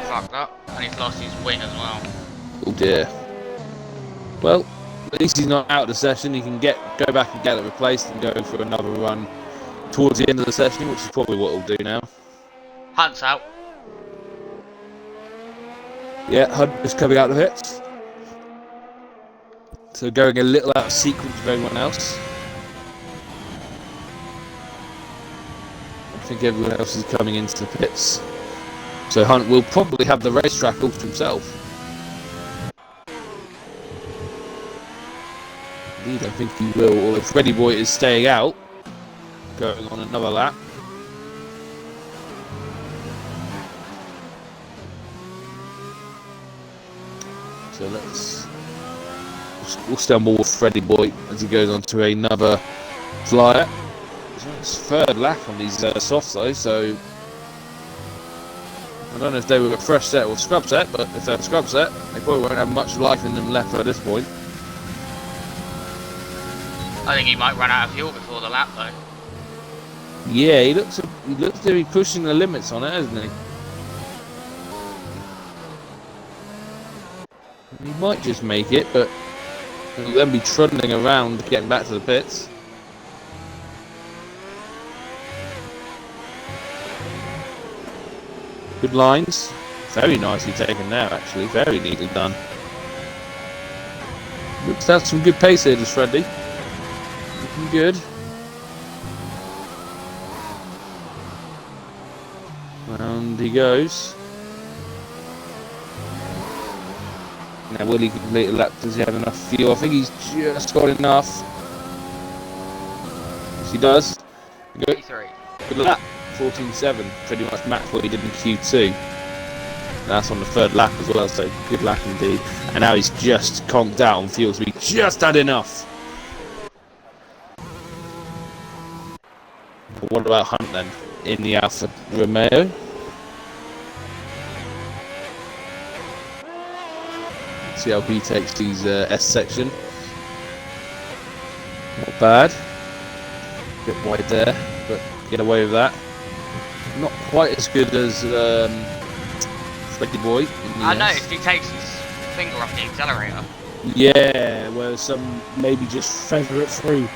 fucked up, and he's lost his wing as well. Oh dear. Well, at least he's not out of the session, he can go back and get it replaced and go for another run towards the end of the session, which is probably what he'll do now. Hunt's out. Yeah, Hunt is coming out of it. So going a little out of sequence with everyone else. I think everyone else is coming into the pits. So Hunt will probably have the racetrack all to himself. Indeed, I think he will. Or if Freddy Boy is staying out, going on another lap. So we'll stumble with Freddy Boy as he goes on to another flyer. It's 3rd lap on these softs though, so I don't know if they were a fresh set or scrub set, but if they're a scrub set, they probably won't have much life in them left at this point. I think he might run out of fuel before the lap though. Yeah, he looks to be pushing the limits on it, hasn't he? He might just make it, but he'll then be trundling around getting back to the pits. Good lines. Very nicely taken there, actually. Very neatly done. Looks to have some good pace here, this Freddy. Looking good. And he goes. Now, will he complete a lap? Does he have enough fuel? I think he's just got enough. Yes, he does. Good. Good lap. 14.7. Pretty much matched what he did in Q2. That's on the 3rd lap as well, so good lap indeed. And now he's just conked out on fuel, so he just had enough. But what about Hunt then? In the Alfa Romeo. See how he takes these S section. Not bad. Bit wide there, but get away with that. Not quite as good as Freddy Boy. I noticed he takes his finger off the accelerator. Yeah, where some maybe just feather it through.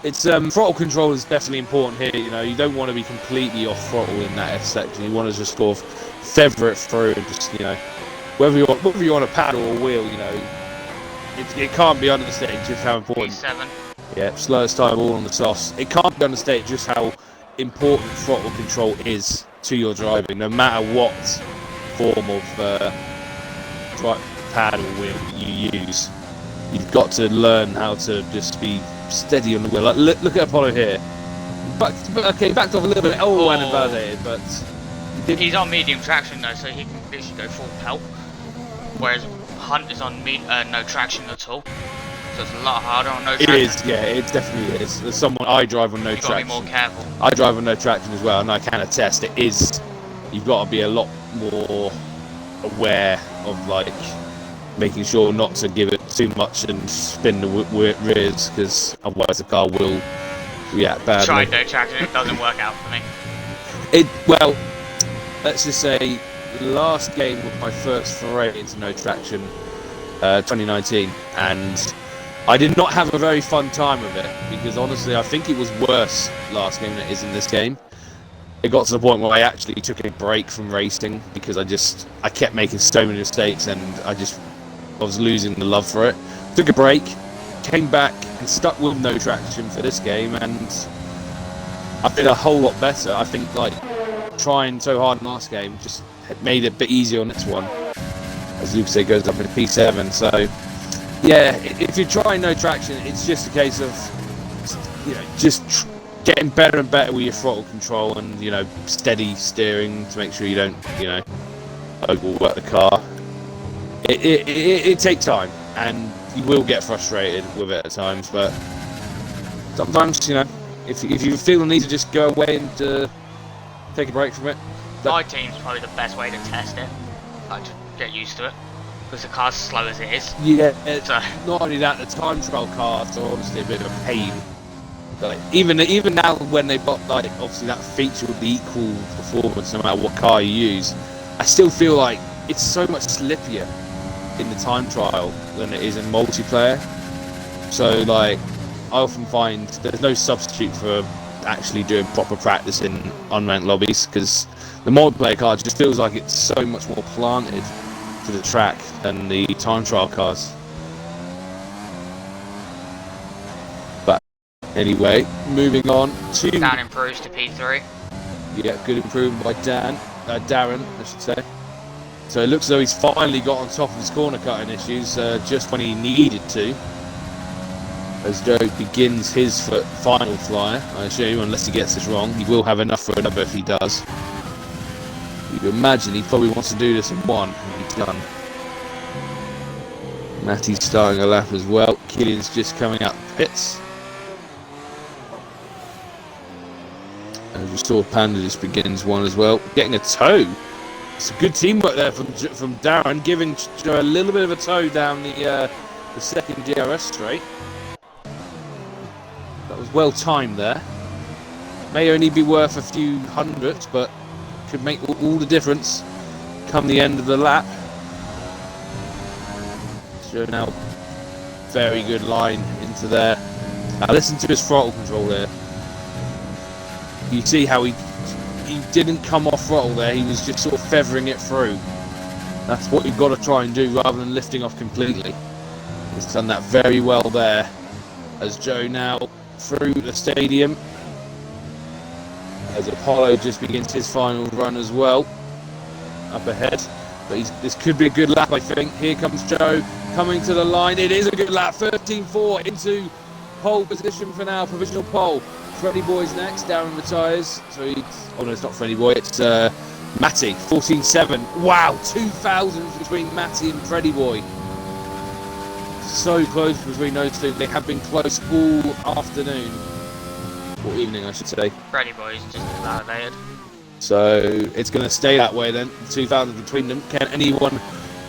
It's throttle control is definitely important here. You know, you don't want to be completely off throttle in that section. You want to just sort of feather it through, and just, you know, whether you're on a paddle or wheel, you know, it can't be understated just how important. P7. Yeah, slowest time all on the sauce. It can't be understated just how important throttle control is to your driving, no matter what form of paddle wheel you use. You've got to learn how to just be steady on the wheel. Like, look at Apollo here. Okay, backed off a little bit. Oh, and invalidated, but he's on medium traction though, so he can literally go full pelt. Whereas Hunt is on no traction at all, so it's a lot harder on no traction. It is, yeah, it definitely is. As someone, I drive on no traction. You've got to be more careful. I drive on no traction as well, and I can attest it is. You've got to be a lot more aware of, like, making sure not to give it too much and spin the rears, because otherwise the car will react badly. Tried no traction, it doesn't work out for me. Well, let's just say the last game was my first foray into no traction, 2019, and I did not have a very fun time with it, because honestly I think it was worse last game than it is in this game. It got to the point where I actually took a break from racing because I kept making so many mistakes, and I was losing the love for it. Took a break, came back and stuck with no traction for this game, and I've been a whole lot better. I think, like, trying so hard in last game just made it a bit easier on this one, as Luke said, goes up in P7. So yeah, if you're trying no traction, it's just a case of, you know, just getting better and better with your throttle control, and, you know, steady steering to make sure you don't, you know, overwork the car. It takes time, and you will get frustrated with it at times, but sometimes, you know, if you feel the need to just go away and take a break from it. My team's probably the best way to test it. Like, to get used to it, because the car's slow as it is. Yeah, So not only that, the time trial cars are honestly a bit of a pain. Like, even now, when they've got, like, obviously that feature of the equal performance no matter what car you use, I still feel like it's so much slippier in the time trial than it is in multiplayer. So, like, I often find there's no substitute for actually doing proper practice in unranked lobbies, because the multiplayer car just feels like it's so much more planted to the track than the time trial cars. But anyway, moving on to Dan improves to P3. Yeah, good improvement by Darren, I should say. So it looks as though he's finally got on top of his corner cutting issues just when he needed to. As Joe begins his final flyer, I assume, unless he gets this wrong. He will have enough for another if he does. You can imagine he probably wants to do this in one, and he's done. Matty's starting a lap as well. Killian's just coming out the pits. As you saw, Panda just begins one as well. Getting a toe. It's a good teamwork there from Darren, giving Joe a little bit of a toe down the second DRS straight. That was well timed there. May only be worth a few hundredths, but could make all the difference come the end of the lap. So now, very good line into there. Now listen to his throttle control there. You see how he didn't come off throttle there, he was just sort of feathering it through. That's what you've got to try and do rather than lifting off completely. He's done that very well there. As Joe now through the stadium. As Apollo just begins his final run as well. Up ahead. But this could be a good lap, I think. Here comes Joe coming to the line. It is a good lap. 13.4 into pole position for now. Provisional pole. Freddy Boy's next. Darren retires. So oh no, it's not Freddy Boy. It's Matty. 14.7. Wow, 2 thousandths between Matty and Freddy Boy. So close between those two. They have been close all afternoon. Or evening, I should say. Freddy Boy's just validated. So it's going to stay that way then. 2,000 between them. Can anyone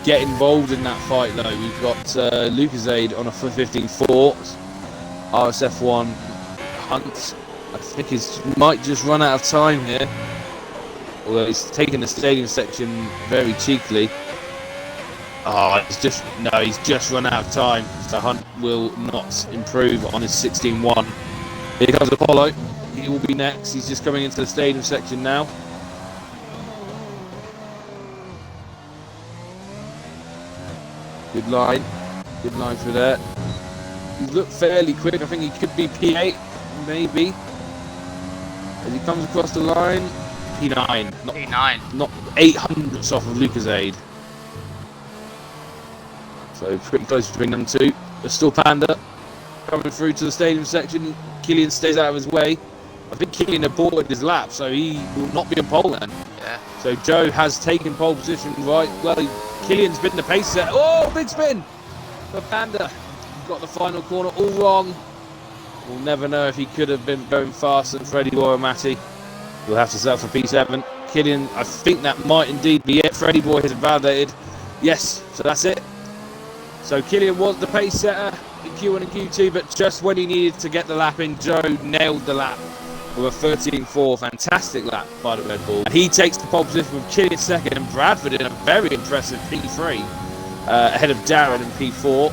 get involved in that fight though? We've got Lucasade on a 15.4. RSF1 Hunt. I think he might just run out of time here. Although he's taking the stadium section very cheekily. Oh, he's just run out of time. So Hunt will not improve on his 16-1. Here comes Apollo. He will be next. He's just coming into the stadium section now. Good line through there. He's looked fairly quick. I think he could be P8, maybe. As he comes across the line, P9. Not 800ths off of Lucasade. So pretty close between them two. There's still Panda coming through to the stadium section. Killian stays out of his way. I think Killian aborted his lap, so he will not be on pole then. Yeah. So Joe has taken pole position right. Well, Killian's been the pace set. Oh, big spin for Panda. Got the final corner all wrong. We'll never know if he could have been going faster than Freddie Boy or Matty. We'll have to settle for P7. Killian, I think that might indeed be it. Freddie Boy has validated. Yes, so that's it. So Killian was the pace setter in Q1 and Q2, but just when he needed to get the lap in, Joe nailed the lap with a 13.4. Fantastic lap by the Red Bull. And he takes the pole position with Killian second and Bradford in a very impressive P3 ahead of Darren in P4.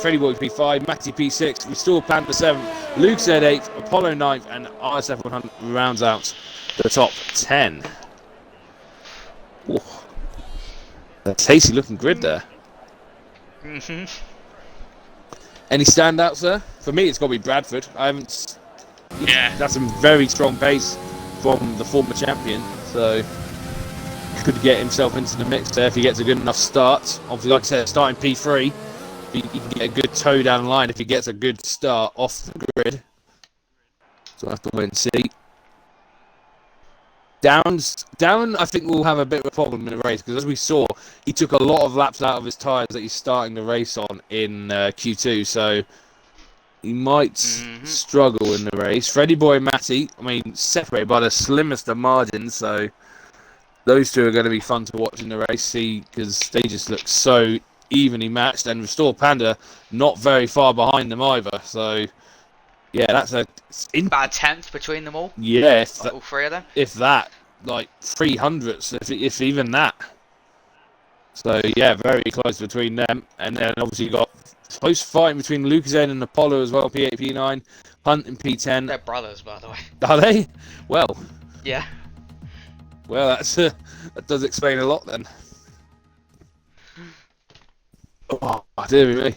Freddie Boy P5, Matty P6, Restore Panther 7th, Luke Z 8th, Apollo 9th, and RSF 100 rounds out the top 10. Ooh. A tasty looking grid there. Mm-hmm. Any standouts there? For me, it's got to be Bradford. Yeah. That's some very strong pace from the former champion, so could get himself into the mix there if he gets a good enough start. Obviously, like I said, starting P3. He can get a good toe down the line if he gets a good start off the grid. So we'll have to wait and see. Down, I think will have a bit of a problem in the race because as we saw, he took a lot of laps out of his tyres that he's starting the race on in Q2. So he might struggle in the race. Freddie Boy and Matty, I mean, separated by the slimmest of margins. So those two are going to be fun to watch in the race, because they just look so evenly matched, and Restore Panda not very far behind them either. So yeah, that's about a 10th between them all. Yeah, all three of them. If that, like 300ths, if even that. So yeah, very close between them, and then obviously you got close fight between Lucasade and Apollo as well. P8, P9, Hunt and P10. They're brothers, by the way. Are they? Well. Yeah. Well, that does explain a lot then. Oh, dear me.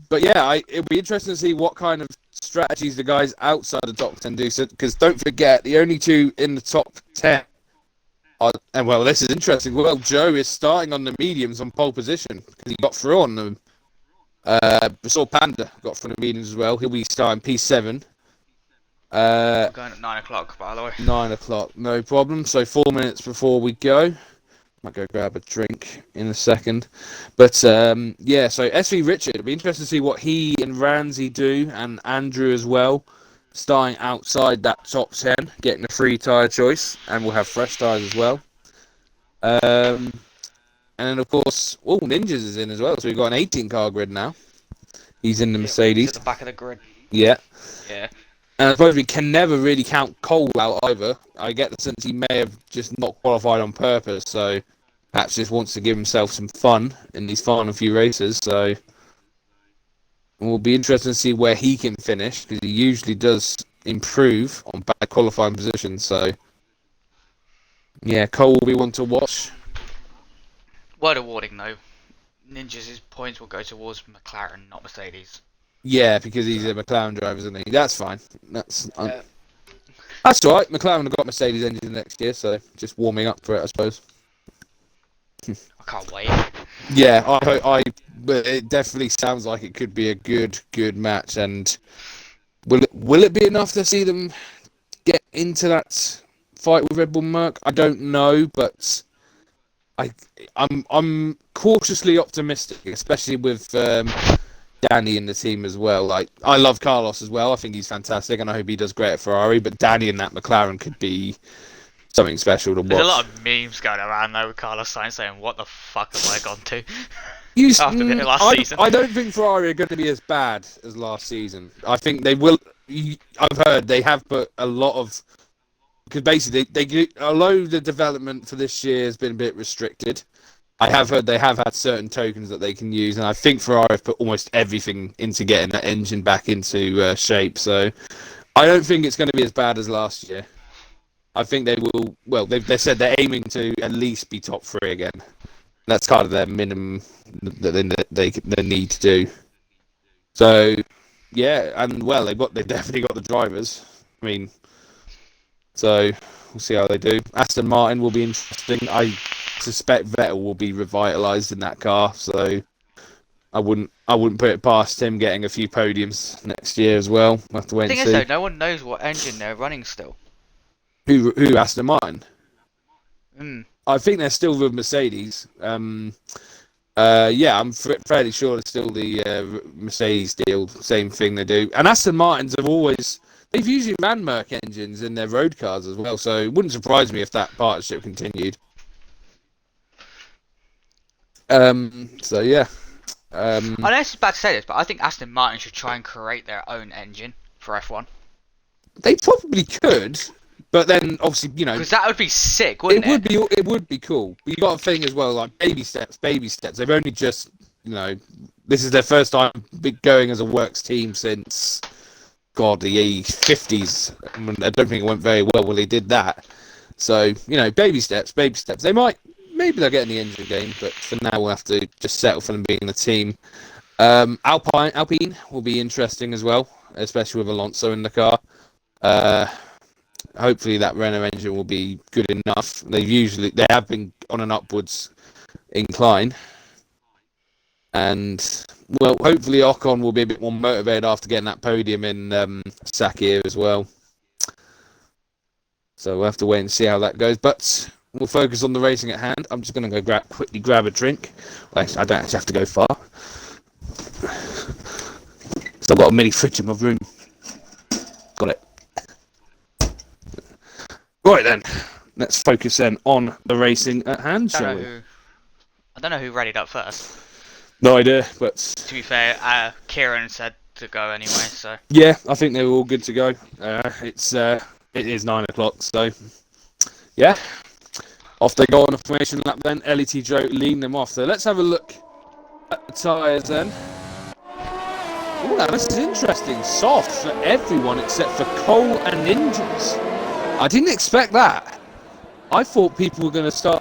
But yeah, it'll be interesting to see what kind of strategies the guys outside the top 10 do. Because don't forget, the only two in the top 10 are, and well, this is interesting. Well, Joe is starting on the mediums on pole position because he got through on them. Saw Panda got through the mediums as well. He'll be starting P7. I'm going at 9 o'clock, by the way. 9 o'clock, no problem. So 4 minutes before we go. Might go grab a drink in a second. But yeah, so SV Richard, it'll be interesting to see what he and Ramsey do, and Andrew as well, starting outside that top 10, getting a free tyre choice, and we'll have fresh tyres as well. And then, of course, Ninjas is in as well, so we've got an 18 car grid now. He's in the Mercedes. To the back of the grid. Yeah. Yeah. And I suppose we can never really count Cole out either. I get the sense he may have just not qualified on purpose, so perhaps just wants to give himself some fun in these final few races. So it will be interesting to see where he can finish, because he usually does improve on bad qualifying positions. So yeah, Cole will be one to watch. Word of warning though, Ninja's points will go towards McLaren, not Mercedes. Yeah, because he's a McLaren driver, isn't he? That's fine. That's all right. McLaren have got Mercedes engine next year, so just warming up for it, I suppose. I can't wait. Yeah, but it definitely sounds like it could be a good match. And will it be enough to see them get into that fight with Red Bull Merc? I don't know, but I'm cautiously optimistic, especially with Danny in the team as well. Like, I love Carlos as well. I think he's fantastic, and I hope he does great at Ferrari. But Danny in that McLaren could be something special to watch. There's a lot of memes going around though with Carlos Sainz saying, "What the fuck have I gone to?" After the last season. I don't think Ferrari are going to be as bad as last season. I think they will. I've heard they have put a lot of, because basically although the development for this year has been a bit restricted, I have heard they have had certain tokens that they can use, and I think Ferrari have put almost everything into getting that engine back into shape. So I don't think it's going to be as bad as last year. I think they will. Well, they said they're aiming to at least be top 3 again. That's kind of their minimum that they need to do. So yeah, and well, they definitely got the drivers. I mean, so we'll see how they do. Aston Martin will be interesting. I suspect Vettel will be revitalised in that car, so I wouldn't put it past him getting a few podiums next year as well. We'll have to wait The and thing see. is, though, no one knows what engine they're running still. Who Aston Martin? Hmm. I think they're still with Mercedes. Yeah, I'm fairly sure it's still the Mercedes deal. Same thing they do. And Aston Martins they've usually ran Merc engines in their road cars as well. So it wouldn't surprise me if that partnership continued. So yeah. I know it's bad to say this, but I think Aston Martin should try and create their own engine for F1. They probably could, but then obviously, because that would be sick, wouldn't it? It would be cool. But you got to think as well, like baby steps. They've only just, this is their first time going as a works team since the 50s. I don't think it went very well when they did that. So baby steps. Maybe they'll get in the engine game, but for now we'll have to just settle for them being the team. Alpine will be interesting as well, especially with Alonso in the car. Hopefully that Renault engine will be good enough. They have been on an upwards incline, and well, hopefully Ocon will be a bit more motivated after getting that podium in Sakir as well. So we'll have to wait and see how that goes, but we'll focus on the racing at hand. I'm just going to go quickly grab a drink. Well, I don't actually have to go far. So I've got a mini fridge in my room. Got it. Right then, let's focus then on the racing at hand, shall we? I don't know who readied up first. No idea, but to be fair, Kieran said to go anyway, so yeah, I think they were all good to go. It is 9 o'clock, so yeah, off they go on a formation lap then. LET Joe leading them off. So let's have a look at the tyres then. Oh, now this is interesting. Soft for everyone except for Cole and Ninjas. I didn't expect that. I thought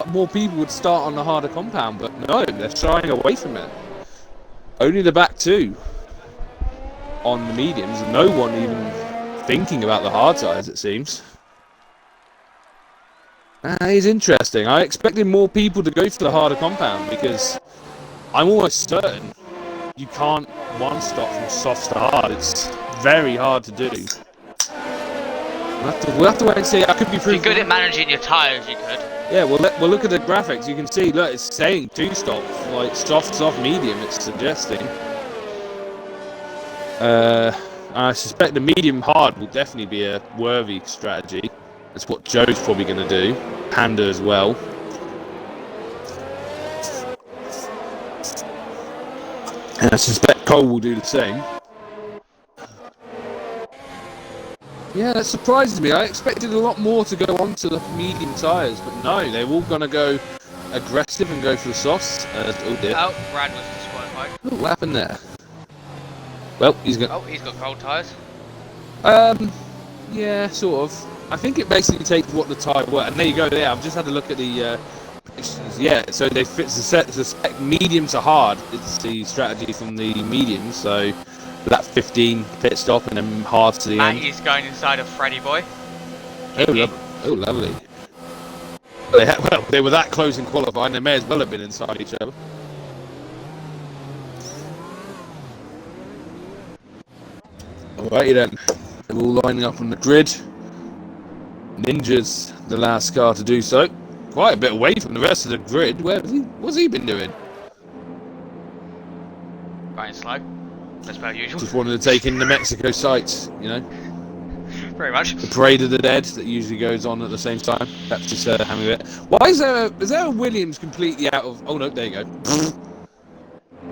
more people would start on the harder compound, but no, they're shying away from it. Only the back 2 on the mediums, and no one even thinking about the hard tyres, it seems. That is interesting. I expected more people to go for the harder compound, because I'm almost certain you can't one-stop from softs to hard. It's very hard to do. We'll have to wait and see. I could be if you're proven. good at managing your tyres, you could. Yeah, we'll look at the graphics. You can see, look, it's saying 2 stops, like soft, medium. It's suggesting. I suspect the medium hard will definitely be a worthy strategy. That's what Joe's probably going to do. Panda as well. And I suspect Cole will do the same. Yeah, that surprises me. I expected a lot more to go onto the medium tyres, but no, they're all going to go aggressive and go for the softs. Oh dear. Oh, Brad was disqualified. Oh, what happened there? Well, he's got cold tyres. Yeah, sort of. I think it basically takes what the tyre were. And there you go there. I've just had a look at the predictions. Yeah, so they fit the spec medium to hard. It's the strategy from the medium, so that 15 pit stop and then hard to the end. Maggie's going inside of Freddy Boy. Oh, lovely. They were that close in qualifying, they may as well have been inside each other. Alrighty then, they're all lining up on the grid. Ninja's the last car to do so. Quite a bit away from the rest of the grid. What's he been doing? Going slow. That's about usual. Just wanted to take in the Mexico sights, Pretty much. The Parade of the Dead that usually goes on at the same time. That's just having a bit. Why is there a Williams completely out of? Oh no, there you go.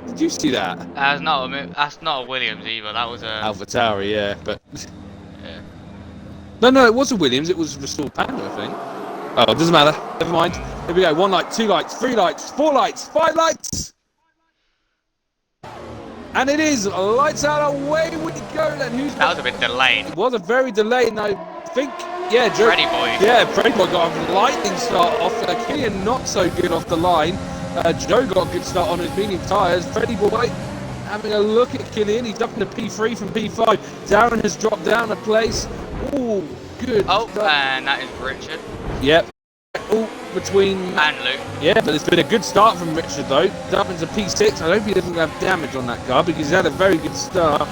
Did you see that? That's not a Williams either. That was a AlphaTauri, yeah, but yeah. no, it was a Williams. It was Restored Panda, I think. Oh, it doesn't matter. Never mind. Here we go. 1 light, 2 lights, 3 lights, 4 lights, 5 lights. And it is lights out. Away we go. Then who's That was a bit delayed. It was a very delayed, and I think, yeah, Joe. Freddy boy. Yeah, Freddy boy got a lightning start off. Killian not so good off the line. Joe got a good start on his medium tyres. Freddy boy having a look at Killian. He's up in the P3 from P5. Darren has dropped down a place. Ooh, good. Oh, and that is Richard. Yep. Oh, between and Luke. Yeah, but it's been a good start from Richard though. Up into P6. I hope he doesn't have damage on that car because he's had a very good start.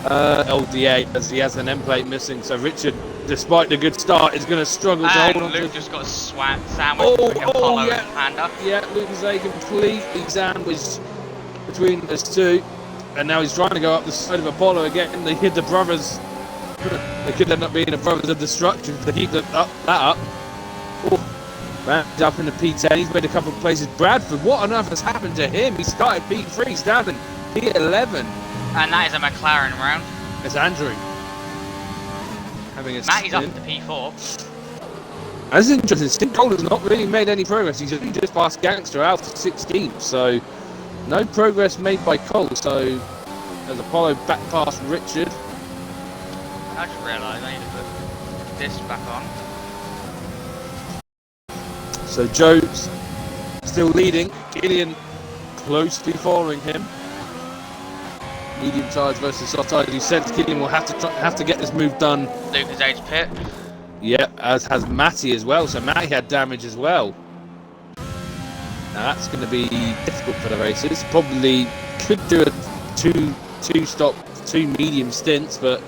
LDA as he has an end plate missing. So Richard, despite the good start, is going to struggle to hold on. Luke just got sandwiched between Apollo and Panda. Yeah, Luke is a completely sandwiched between those two, and now he's trying to go up the side of Apollo again. They hit the brothers. They could end up being the brothers of destruction if they keep that up. Man's up in the P10. He's made a couple of places. Bradford, what on earth has happened to him? He started P3, he's down in P11. And that is a McLaren round. It's Andrew. Matty's up to P4. That's interesting. Stink Gold has not really made any progress. He's only just passed Gangster out to 16th, so no progress made by Cole. So as Apollo back past Richard. I just realised I need to put this back on. So Joe's still leading. Killian closely following him. Medium tyres versus soft tyres. You sense Killian will have to get this move done. Luke has aged pit. Yep, as has Matty as well. So Matty had damage as well. Now that's going to be difficult for the races. Probably could do a two medium stints, but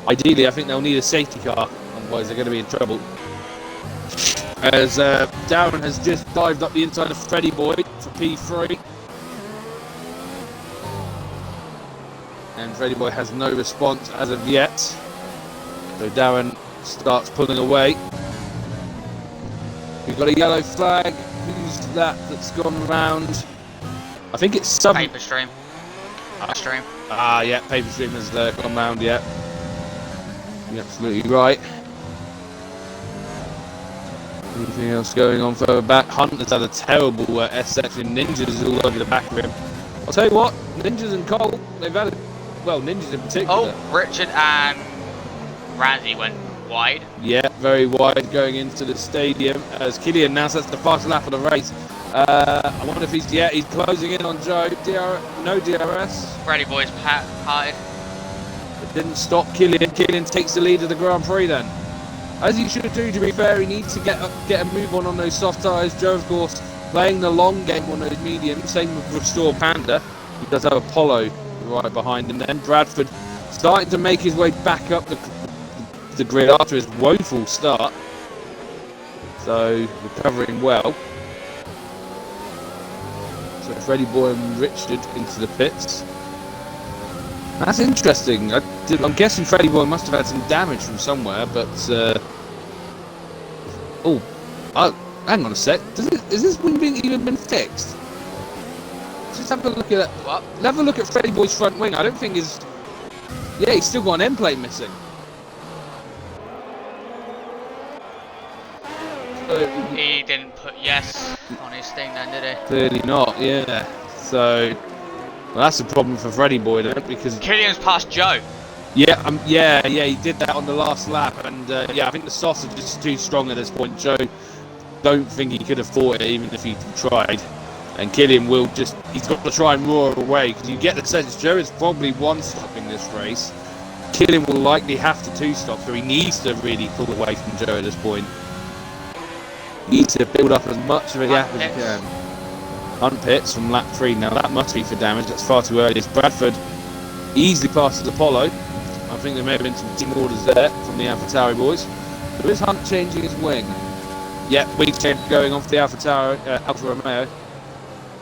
ideally I think they'll need a safety car. Otherwise they're going to be in trouble. As Darren has just dived up the inside of Freddy Boy for P3. And Freddy Boy has no response as of yet. So Darren starts pulling away. We've got a yellow flag. Who's that's gone around? I think it's some Paper stream. Stream. Ah, yeah, Paper stream has gone round, yeah. You're absolutely right. Anything else going on further back? Hunt has had a terrible S-section. Ninjas all over the back of him. I'll tell you what, Ninjas and Cole, they've had Ninjas in particular. Oh, Richard and Randy went wide. Yeah, very wide going into the stadium as Killian now sets the fast lap of the race. I wonder if he's closing in on Joe. No DRS. Freddy Boy's parted. It didn't stop Killian. Killian takes the lead of the Grand Prix then. As he should do, to be fair, he needs to get a move on those soft tyres. Joe, of course, playing the long game on those mediums. Same with Restore Panda. He does have Apollo right behind him then. Bradford starting to make his way back up the grid after his woeful start. So, recovering well. So, Freddy Boy and Richard into the pits. That's interesting. I'm guessing Freddy Boy must have had some damage from somewhere, but hang on a sec. Is this wing even been fixed? Just have a look at what? Have a look at Freddy Boy's front wing. I don't think he's still got an end plate missing. He didn't put yes on his thing then, did he? Clearly not. Yeah. So. Well, that's a problem for Freddy Boy then, because Killian's past Joe. Yeah, he did that on the last lap, and I think the softs are just too strong at this point. Joe, don't think he could have fought it even if he tried, and Killian he's got to try and roar away, because you get the sense Joe is probably one stop in this race. Killian will likely have to two stop, so he needs to really pull away from Joe at this point. He needs to build up as much of a gap as he can. Hunt pits from lap 3 now. That must be for damage. That's far too early. Bradford easily passes Apollo. I think there may have been some team orders there from the AlphaTauri boys. There is Hunt changing his wing. Yep, wing change going on for the Alfa Romeo.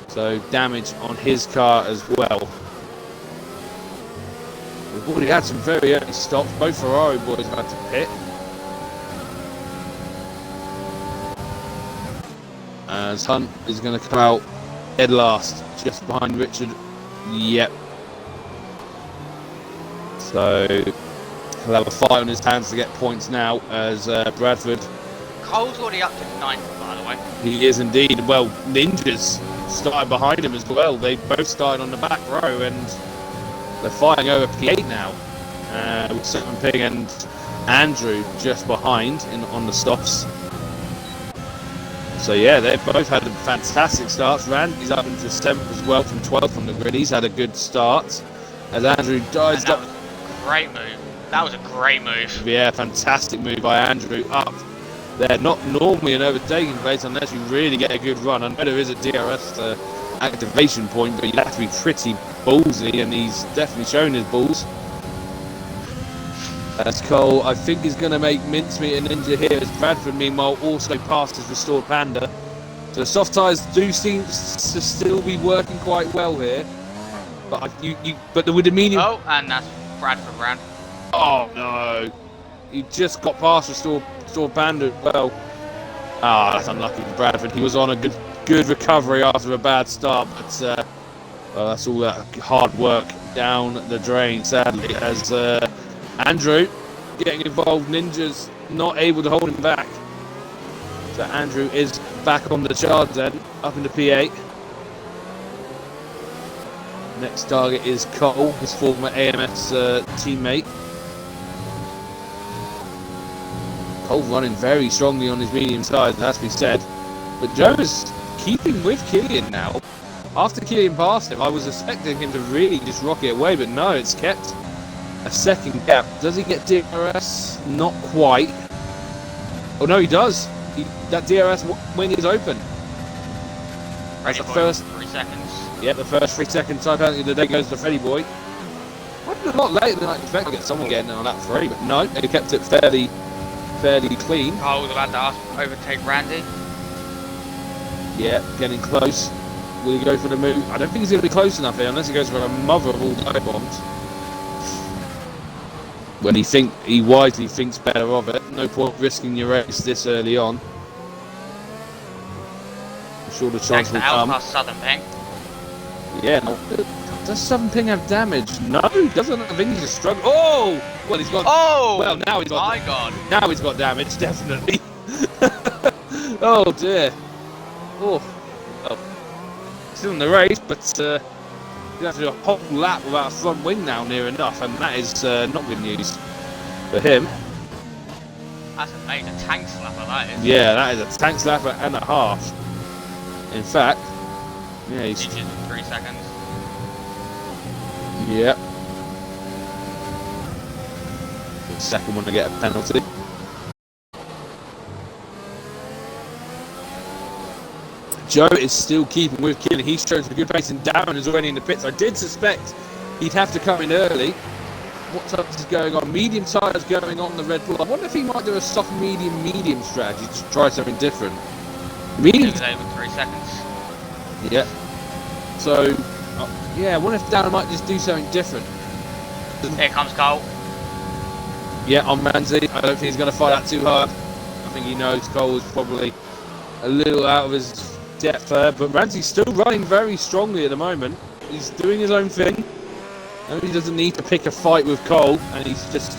So damage on his car as well. We've already had some very early stops. Both Ferrari boys have had to pit. As Hunt is going to come out dead last, just behind Richard. Yep. So he'll have a fight on his hands to get points now as Bradford Cole's already up to 9th, by the way. He is indeed. Well, Ninjas started behind him as well. They both started on the back row, and they're fighting over P8 now. With 7 and Andrew just behind on the stops. So yeah, they've both had fantastic starts. Randy's up into 7th as well from 12th on the grid. He's had a good start. As Andrew dives up. That was a great move. That was a great move. Yeah, fantastic move by Andrew up. They're not normally an overtaking place unless you really get a good run. I know there is a DRS activation point, but you have to be pretty ballsy, and he's definitely shown his balls. As Cole, I think, he's going to make mincemeat and Ninja here, as Bradford, meanwhile, also passed his restored Panda. So the soft tyres do seem to still be working quite well here. But but with the medium... Oh, and that's Bradford ran. Oh, no. He just got past restored Panda as well. Ah, that's unlucky for Bradford. He was on a good recovery after a bad start, but well, that's all that hard work down the drain, sadly, as Andrew getting involved. Ninja's not able to hold him back. So Andrew is back on the charge then, up into P8. Next target is Cole, his former AMS teammate. Cole running very strongly on his medium side, it has to be said. But Joe is keeping with Killian now. After Killian passed him, I was expecting him to really just rock it away, but no, it's kept a second gap. Does he get DRS? Not quite. Oh no, he does. That DRS wing is open. Ready The boy, first 3 seconds. Yeah, the first 3 second time penalty of the day goes to Freddy Boy. Went a lot later than I expected to get someone getting on that 3, but no, they kept it fairly clean. Cole's about to overtake Randy. Yeah, getting close. Will he go for the move? I don't think he's going to be close enough here, unless he goes for a mother of all dive bombs. When he wisely thinks better of it. No point risking your race this early on. I'm sure the chance Next will to L come. past Southern Ping. Yeah, no. Does Southern Ping have damage? No, he doesn't. I think he's just struggling. Oh! Well, he's got... Oh! Well, now he's got... My God. Now he's got damage, definitely. Oh, dear. Oh. Well, still in the race, but you have to do a whole lap without a front wing now, near enough, and that is not good news for him. That's a major tank slapper, that is. Yeah, that is a tank slapper and a half. In fact, yeah, he's... Inches in 3 seconds. Yep. The second one to get a penalty. Joe is still keeping with Killian. He's shown some good pace, and Darren is already in the pits. I did suspect he'd have to come in early. What types is going on? Medium tyres going on the Red Bull. I wonder if he might do a soft medium strategy to try something different. Medium. He was over 3 seconds. Yeah. So, yeah, I wonder if Darren might just do something different. Here comes Cole. Yeah, on Ramsey. I don't think he's going to fight that too hard. I think he knows Cole is probably a little out of his depth there, but Ramsey's still running very strongly at the moment. He's doing his own thing. And he doesn't need to pick a fight with Cole, and he's just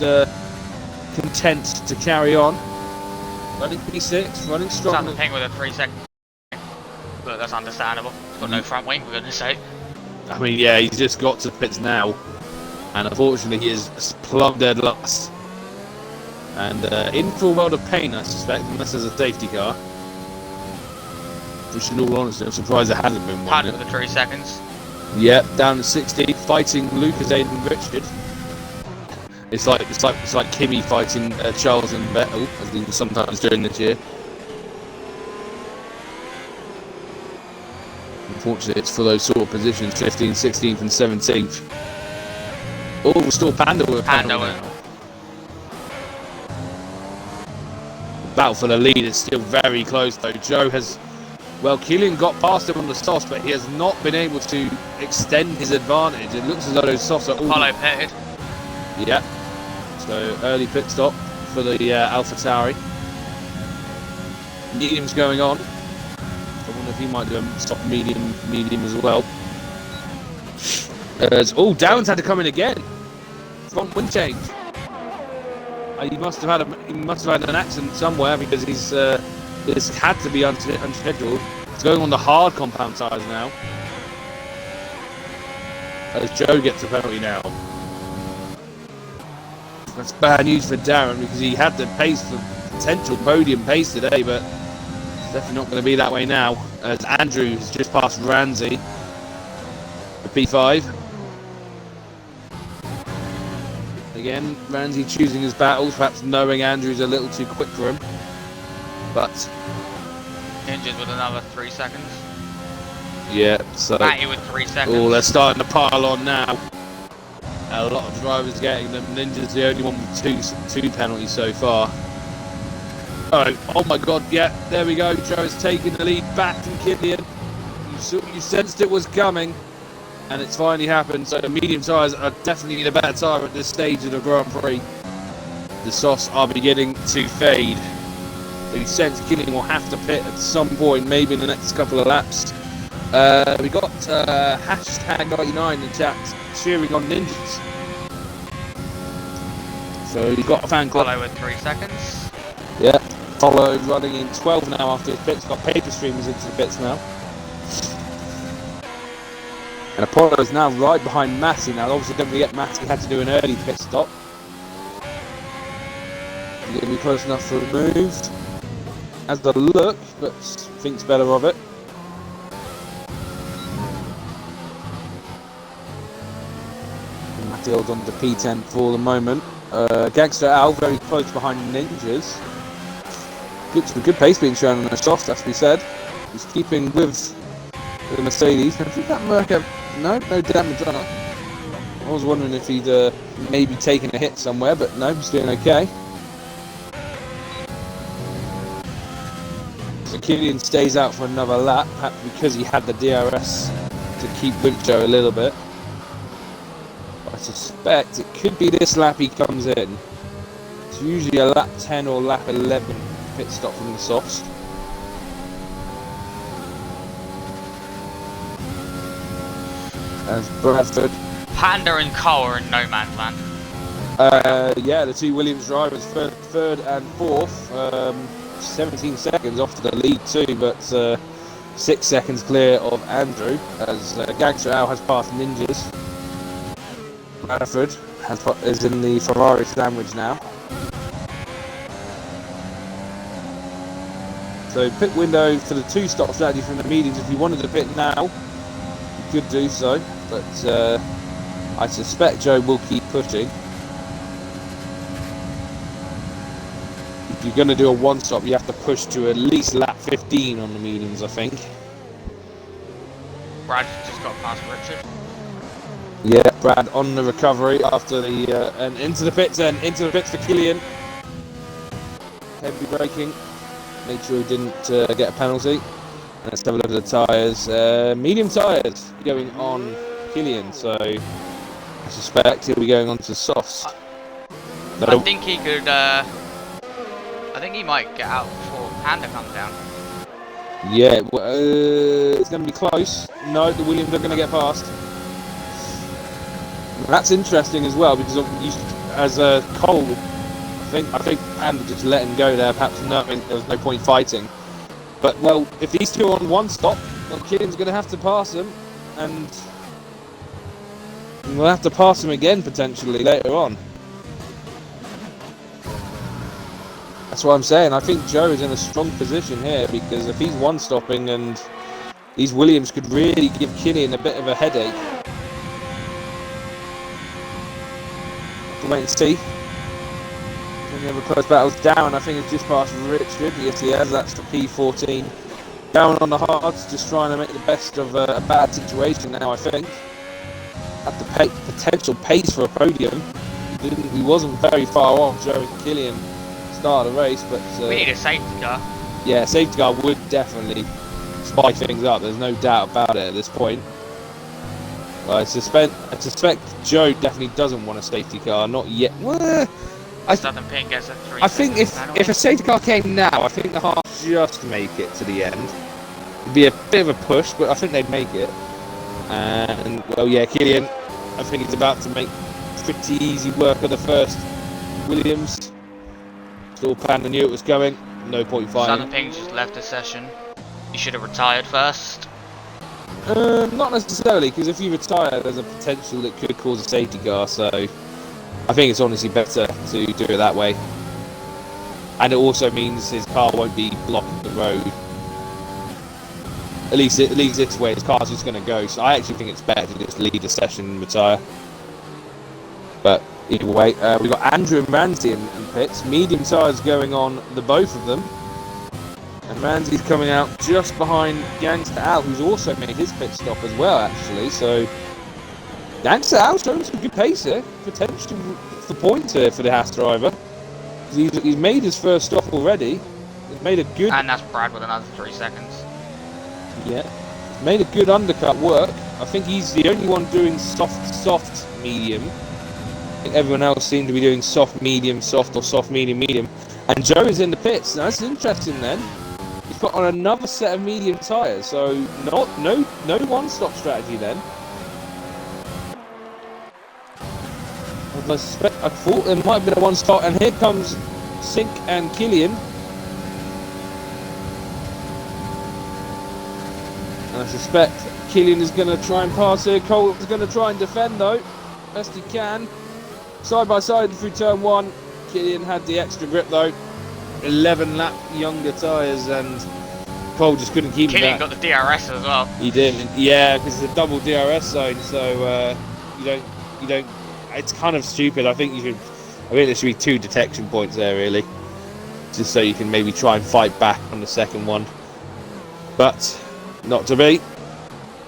content to carry on. Running P6, running strong. Southern Ping with a 3 second. But that's understandable. He's got no front wing, for goodness sake. I mean, yeah, he's just got to the pits now, and unfortunately he is plumb dead last. And in for a world of pain, I suspect, unless there's a safety car. Which, in all honesty, I'm surprised there hasn't been one. Had it with the 3 seconds. Yep, down to 60, fighting Lucas, Aiden, Richard. It's like Kimi fighting Charles and Vettel, as he was sometimes doing this year. Unfortunately, it's for those sort of positions, 15th, 16th, and 17th. Oh, we're still Panda with a panel now. The battle for the lead is still very close, though. Joe has... Well, Killian got past him on the softs, but he has not been able to extend his advantage. It looks as though those softs are all... Apollo pitted. Yeah. So, early pit stop for the AlphaTauri. Medium's going on. I wonder if he might do a stop medium as well. Darren's had to come in again. Front wing change. He must have had an accident somewhere because this had to be unscheduled. It's going on the hard compound tyres now. As Joe gets a penalty now. That's bad news for Darren because he had the pace for potential podium pace today, but it's definitely not going to be that way now. As Andrew has just passed Ramsey, the P5. Again, Ramsey choosing his battles, perhaps knowing Andrew's a little too quick for him. But Ninjas with another 3 seconds. yeah, so Matty with 3 seconds. oh, they're starting to pile on now. A lot of drivers getting them. Ninja's the only one with two penalties so far. Oh my God! Yeah, there we go. Joe is taking the lead back from Killian. You sensed it was coming, and it's finally happened. So the medium tyres are definitely the better tyre at this stage of the Grand Prix. The softs are beginning to fade. So you sense Killian will have to pit at some point, maybe in the next couple of laps. We got hashtag 99 in chat cheering on Ninjas. So we've got a fan club. Follow with 3 seconds. Yeah, Follow running in 12 now after his pits. Got paper streamers into the pits now. And Apollo is now right behind Matty now. Obviously, don't forget Matty had to do an early pit stop. He's going to be close enough for a move. Has the look, but thinks better of it. Matty holds on to P10 for the moment. Gangster Al very close behind Ninjas. Good pace being shown on the softs, that's to be said. He's keeping with the Mercedes. I think that Merca. No damage on it. I was wondering if he'd maybe taken a hit somewhere, but no, he's doing okay. So Killian stays out for another lap, perhaps because he had the DRS to keep with Joe a little bit. But I suspect it could be this lap he comes in. It's usually a lap 10 or lap 11 pit stop from the softs. As Bradford. Panda and Cole are in no man's land. Yeah, the two Williams drivers, third and fourth. 17 seconds off to the lead too, but 6 seconds clear of Andrew as Gangster Al has passed Ninjas. Bradford is in the Ferrari sandwich now. So pit window for the two-stop strategy from the mediums. If you wanted to pit now, you could do so, but I suspect Joe will keep pushing. If you're going to do a one-stop, you have to push to at least lap 15 on the mediums, I think. Brad just got past Richard. Yeah, Brad on the recovery after the and into the pits for Killian. Heavy braking. Made sure he didn't get a penalty. Let's have a look at the tyres. Medium tyres going on Killian, so I suspect he'll be going on to softs. I think he could. I think he might get out before Panda comes down. Yeah, it's going to be close. No, the Williams are going to get past. That's interesting as well because as Cole, I think Panda just let him go there, perhaps knowing there was no point fighting. But well, if these two are on one stop, well, Killian's going to have to pass him, and we'll have to pass him again potentially later on. That's what I'm saying. I think Joe is in a strong position here because if he's one-stopping and these Williams could really give Killian a bit of a headache. We'll wait and see. The other close battles down. I think it's just past Richard. Yes, he has. That's the P14. Down on the hards, just trying to make the best of a bad situation now, I think. At the potential pace for a podium. He wasn't very far off Joe and Killian start of the race, but we need a safety car. Yeah, a safety car would definitely spice things up. There's no doubt about it at this point. Well, I suspect Joe definitely doesn't want a safety car. Not yet. Well, Southern Pink gets a 3 I think if a safety car came now, I think the Hearts just make it to the end. It'd be a bit of a push, but I think they'd make it. And well, yeah, Killian, I think he's about to make pretty easy work of the first Williams. Still Panda knew it was coming. No point fighting. Southern Ping just left the session. You should have retired first. Not necessarily, because if you retire, there's a potential that could cause a safety car. So I think it's honestly better to do it that way. And it also means his car won't be blocking the road. At least this way, his car's just going to go. So I actually think it's better to just leave the session and retire. But either way, we've got Andrew and Ramsey in pits. Medium tyres going on the both of them. And Ramsey's coming out just behind Gangster Al, who's also made his pit stop as well, actually. So Gangster Al showing some good pace here. Potential for points here for the Haas driver. He's made his first stop already. He's made a good... And that's Brad with another 3 seconds. Yeah. Made a good undercut work. I think he's the only one doing soft, medium. I think everyone else seemed to be doing soft, medium, soft, or soft, medium, medium. And Joe is in the pits. Now, that's interesting then. He's put on another set of medium tyres. So, no one-stop strategy then. I thought there might have been a one-stop. And here comes Sink and Killian. And I suspect Killian is going to try and pass here. Cole is going to try and defend though, best he can. Side by side through turn 1. Killian had the extra grip though. 11 lap younger tyres, and Cole just couldn't keep him back. Killian got the DRS as well. He did, yeah, because it's a double DRS zone, so you don't. It's kind of stupid. I think there should be 2 detection points there really, just so you can maybe try and fight back on the second one. But not to be.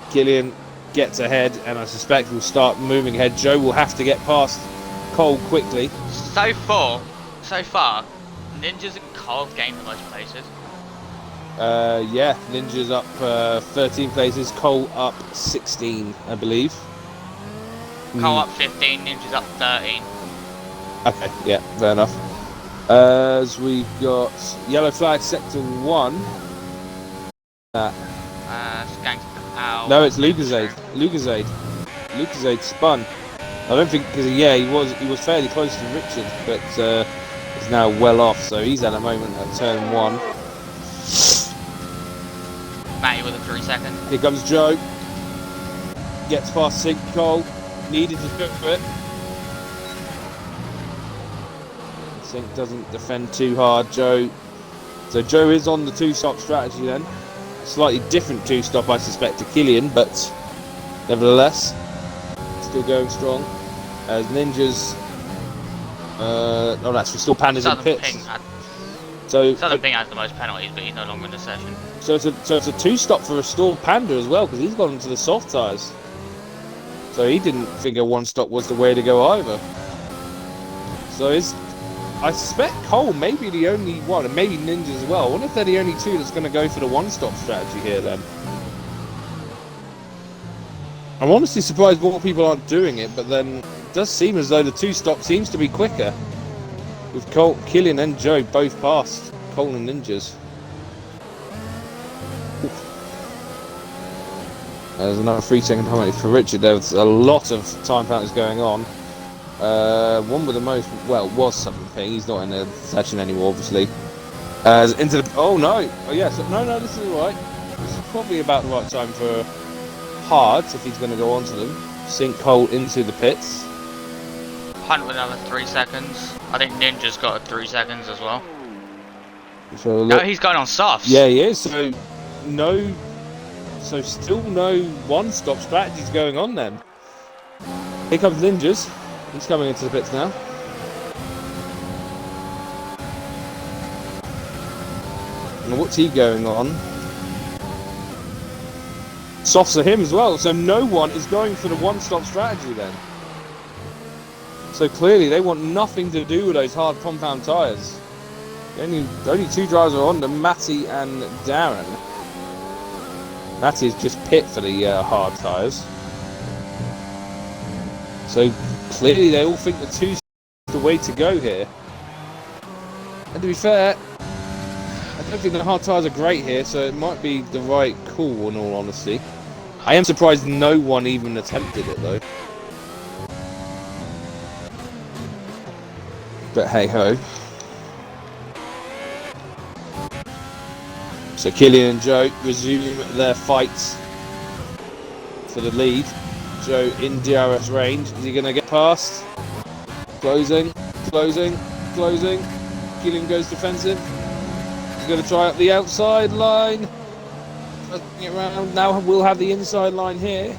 Killian gets ahead, and I suspect will start moving ahead. Joe will have to get past Cole quickly. So far, Ninjas and Cole gained the most places. Yeah, Ninja's up 13 places, Cole up 16, I believe. Cole up 15, Ninja's up 13. Okay, yeah, fair enough. As we've got yellow flag sector 1. No, it's Lucasade. Lucasade spun. I don't think, because he was fairly close to Richard, but is now well off. So he's at a moment at turn 1. Matty with a 3 second. Here comes Joe. Gets past Sig Cole. Needed to do it. Sink doesn't defend too hard, Joe. So Joe is on the 2-stop strategy then. Slightly different 2-stop, I suspect, to Killian, but nevertheless, still going strong. As Ninjas, that's still Pandas in pits. Southern Ping has the most penalties, but he's no longer in the session. So it's a 2-stop for Restored Panda as well, because he's gone into the soft tyres. So he didn't think a 1-stop was the way to go either. So I suspect Cole may be the only one, and maybe Ninja as well. I wonder if they're the only 2 that's going to go for the 1-stop strategy here then. I'm honestly surprised more people aren't doing it, but then it does seem as though the 2-stop seems to be quicker. With Cole, Killian and Joe both past Cole and Ninjas. Oof. There's another 3-second penalty for Richard. There's a lot of time penalties going on. One with the most, was something. He's not in the session anymore, obviously. Into the, oh no, oh yes, no, this is alright. This is probably about the right time for Hards if he's going to go onto them. Sink Cole into the pits. Hunt with another 3 seconds. I think Ninja's got 3 seconds as well. So no, he's going on softs. Yeah, he is. So still no 1-stop strategies going on then. Here comes Ninjas. He's coming into the pits now. And what's he going on? Softs are him as well, so no one is going for the 1-stop strategy then. So clearly they want nothing to do with those hard compound tyres. The only 2 drivers are on them, Matty and Darren. Matty is just pit for the hard tyres. So clearly they all think the 2 is the way to go here. And to be fair, I don't think the hard tyres are great here, so it might be the right call in all honesty. I am surprised no one even attempted it though. But hey ho. So Killian and Joe resume their fights for the lead. Joe in DRS range. Is he going to get past? Closing. Killian goes defensive. He's going to try up the outside line. Flipping it around. Now we'll have the inside line here.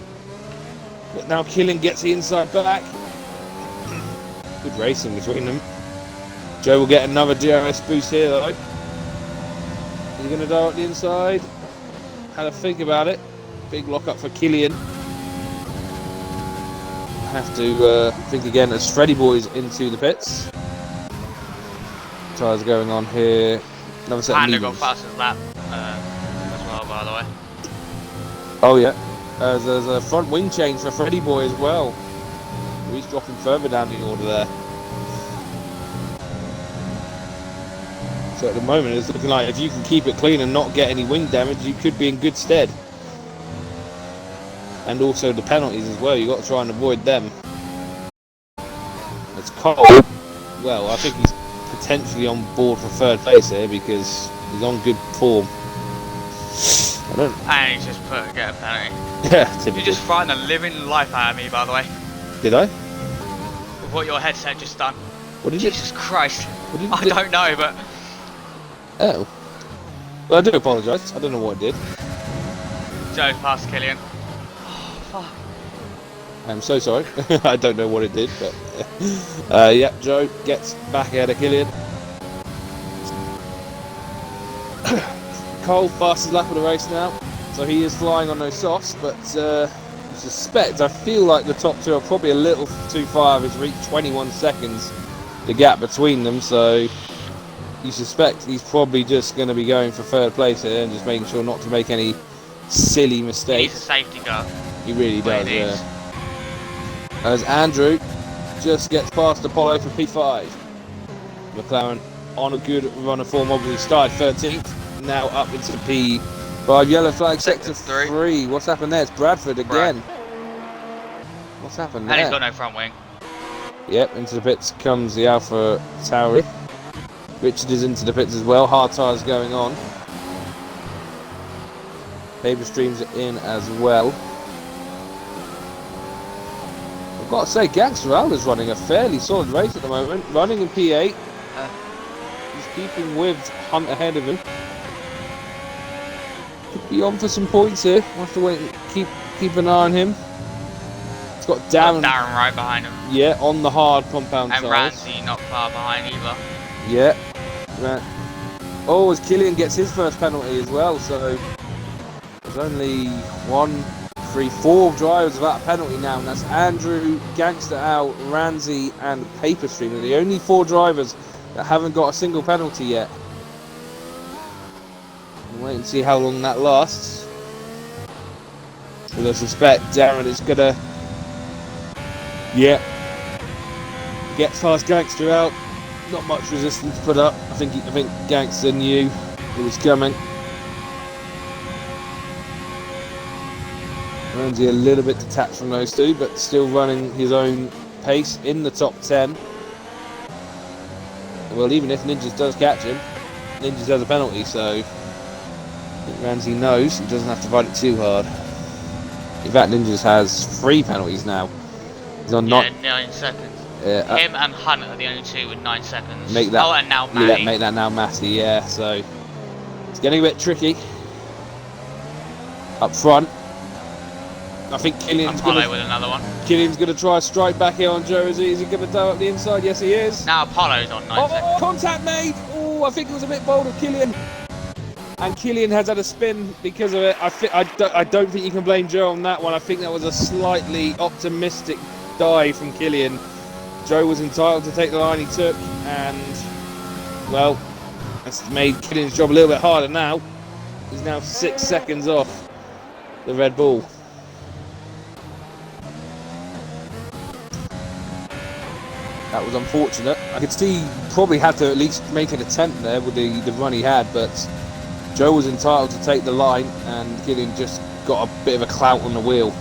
But now Killian gets the inside back. Good racing between them. Joe will get another DRS boost here though. He's going to dive up the inside. Had to think about it. Big lock up for Killian. Have to think again as Freddy Boy's into the pits. Tyres going on here. Another set of And mediums. got fastest lap as well, by the way. Oh yeah. There's a front wing change for Freddy Boy as well. He's dropping further down the order there. So at the moment it's looking like if you can keep it clean and not get any wing damage, you could be in good stead. And also the penalties as well, you've got to try and avoid them. It's Cole. Well, I think he's potentially on board for third place here because he's on good form. I don't. And he's just get a penalty. Yeah, typical. You just frightened the living life out of me, by the way. Did I? With what your headset just done. What did you? Jesus Christ. What did I don't know, but... Oh. Well, I do apologise. I don't know what I did. Joe's past Killian. Fuck. I'm so sorry. I don't know what it did, but yeah, Joe gets back ahead of Killian. Cole fastest lap of the race now, so he is flying on those softs. But I feel like the top two are probably a little too far. He's reached 21 seconds, the gap between them. So you suspect he's probably just going to be going for third place here and just making sure not to make any silly He mistakes. needs a safety car. He really does, yeah. As Andrew just gets past Apollo for P5. McLaren on a good run of form, obviously started 13th, now up into P5. Yellow flag, sector 3. What's happened there? It's Bradford again. What's happened there? And he's got no front wing. Yep, into the pits comes the Alpha Tauri. Richard is into the pits as well, hard tyres going on. Paper streams are in as well. I've got to say, Gangster Al is running a fairly solid race at the moment. Running in P8. He's keeping with Hunt ahead of him. Could be on for some points here. We'll have to wait and keep an eye on him. It's got Darren Right behind him. Yeah, on the hard compound And tyres. Ramsey not far behind either. Yeah. Right. Oh, as Killian gets his first penalty as well, so there's only 4 drivers without a penalty now, and that's Andrew, Gangster Al, Ramsey, and Paper Stream. They're the only 4 drivers that haven't got a single penalty yet. We'll wait and see how long that lasts. But I suspect Darren is gonna, gets past Gangster Al. Not much resistance put up. I think Gangster knew it was coming. Ramsey a little bit detached from those two, but still running his own pace in the top 10. Well, even if Ninjas does catch him, Ninjas has a penalty, so I think Ramsey knows he doesn't have to fight it too hard. In fact, Ninjas has 3 penalties now. He's on 9 seconds. Him and Hunt are the only 2 with 9 seconds. Make that, and now Matty. Make that now Matty, yeah. So it's getting a bit tricky. Up front. I think Killian's Apollo with another one. Killian's going to try a strike back here on Joe. Is he going to dive up the inside? Yes, he is. Now Apollo's on 9 seconds. Contact made! Oh, I think it was a bit bold of Killian. And Killian has had a spin because of it. I don't think you can blame Joe on that one. I think that was a slightly optimistic dive from Killian. Joe was entitled to take the line he took, and, well, that's made Killian's job a little bit harder now. He's now 6 seconds off the Red Bull. That was unfortunate. I could see he probably had to at least make an attempt there with the run he had, but Joe was entitled to take the line, and Killian just got a bit of a clout on the wheel.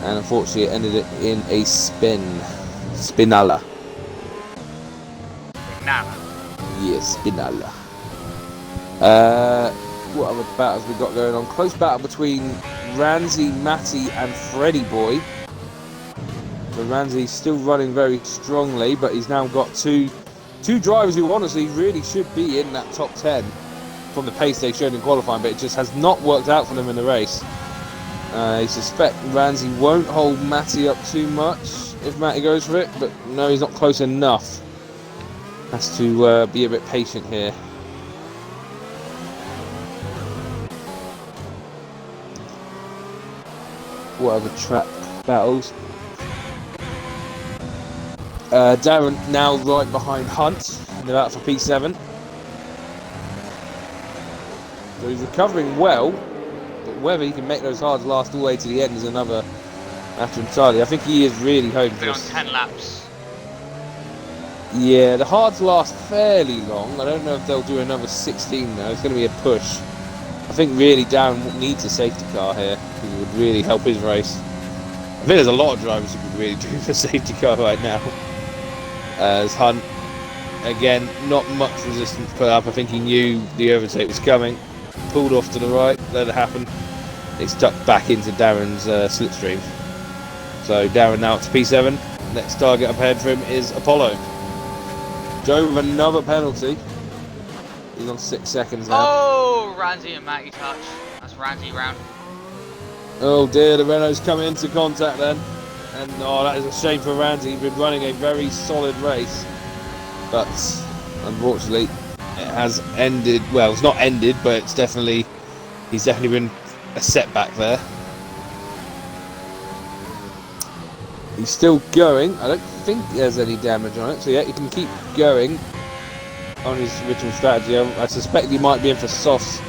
And unfortunately it ended it in a spin. Spinala. Now. Yes, Spinala. What other battles we got going on? Close battle between Ramsey, Matty and Freddy Boy. So Ramsey's still running very strongly, but he's now got two drivers who honestly really should be in that top 10 from the pace they showed in qualifying, but it just has not worked out for them in the race. I suspect Ramsey won't hold Matty up too much if Matty goes for it, but no, he's not close enough. Has to be a bit patient here. What other track battles? Darren now right behind Hunt, and they're out for P7. So he's recovering well, but whether he can make those hards last all the way to the end is another matter entirely. I think he is really hoping for on 10 laps. Yeah, the hards last fairly long. I don't know if they'll do another 16 though. It's going to be a push. I think really Darren needs a safety car here because it would really help his race. I think there's a lot of drivers who could really do for a safety car right now. As Hunt, again, not much resistance put up. I think he knew the overtake was coming. Pulled off to the right, let it happen. It stuck back into Darren's slipstream. So Darren now up to P7. Next target up ahead for him is Apollo. Joe with another penalty. He's on 6 seconds now. Oh, Ramsey and Matty touch. That's Ramsey round. Oh dear, the Renault's come into contact then. And oh, that is a shame for Ramsey. He's been running a very solid race. But unfortunately, it has ended. Well, it's not ended, but it's definitely, he's definitely been a setback there. He's still going. I don't think there's any damage on it. So yeah, he can keep going on his original strategy. I suspect he might be in for softs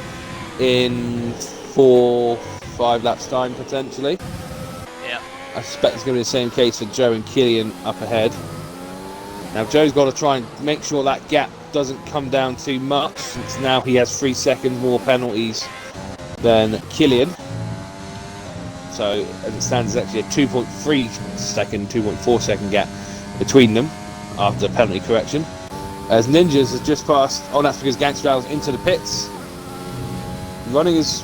in 4-5 laps time potentially. Yeah. I suspect it's going to be the same case for Joe and Killian up ahead. Now Joe's got to try and make sure that gap doesn't come down too much, since now he has 3 seconds more penalties than Killian. So as it stands, it's actually a 2.3 second, 2.4 second gap between them after penalty correction. As Ninjas has just passed, oh that's because Gangster Al's into the pits. Running his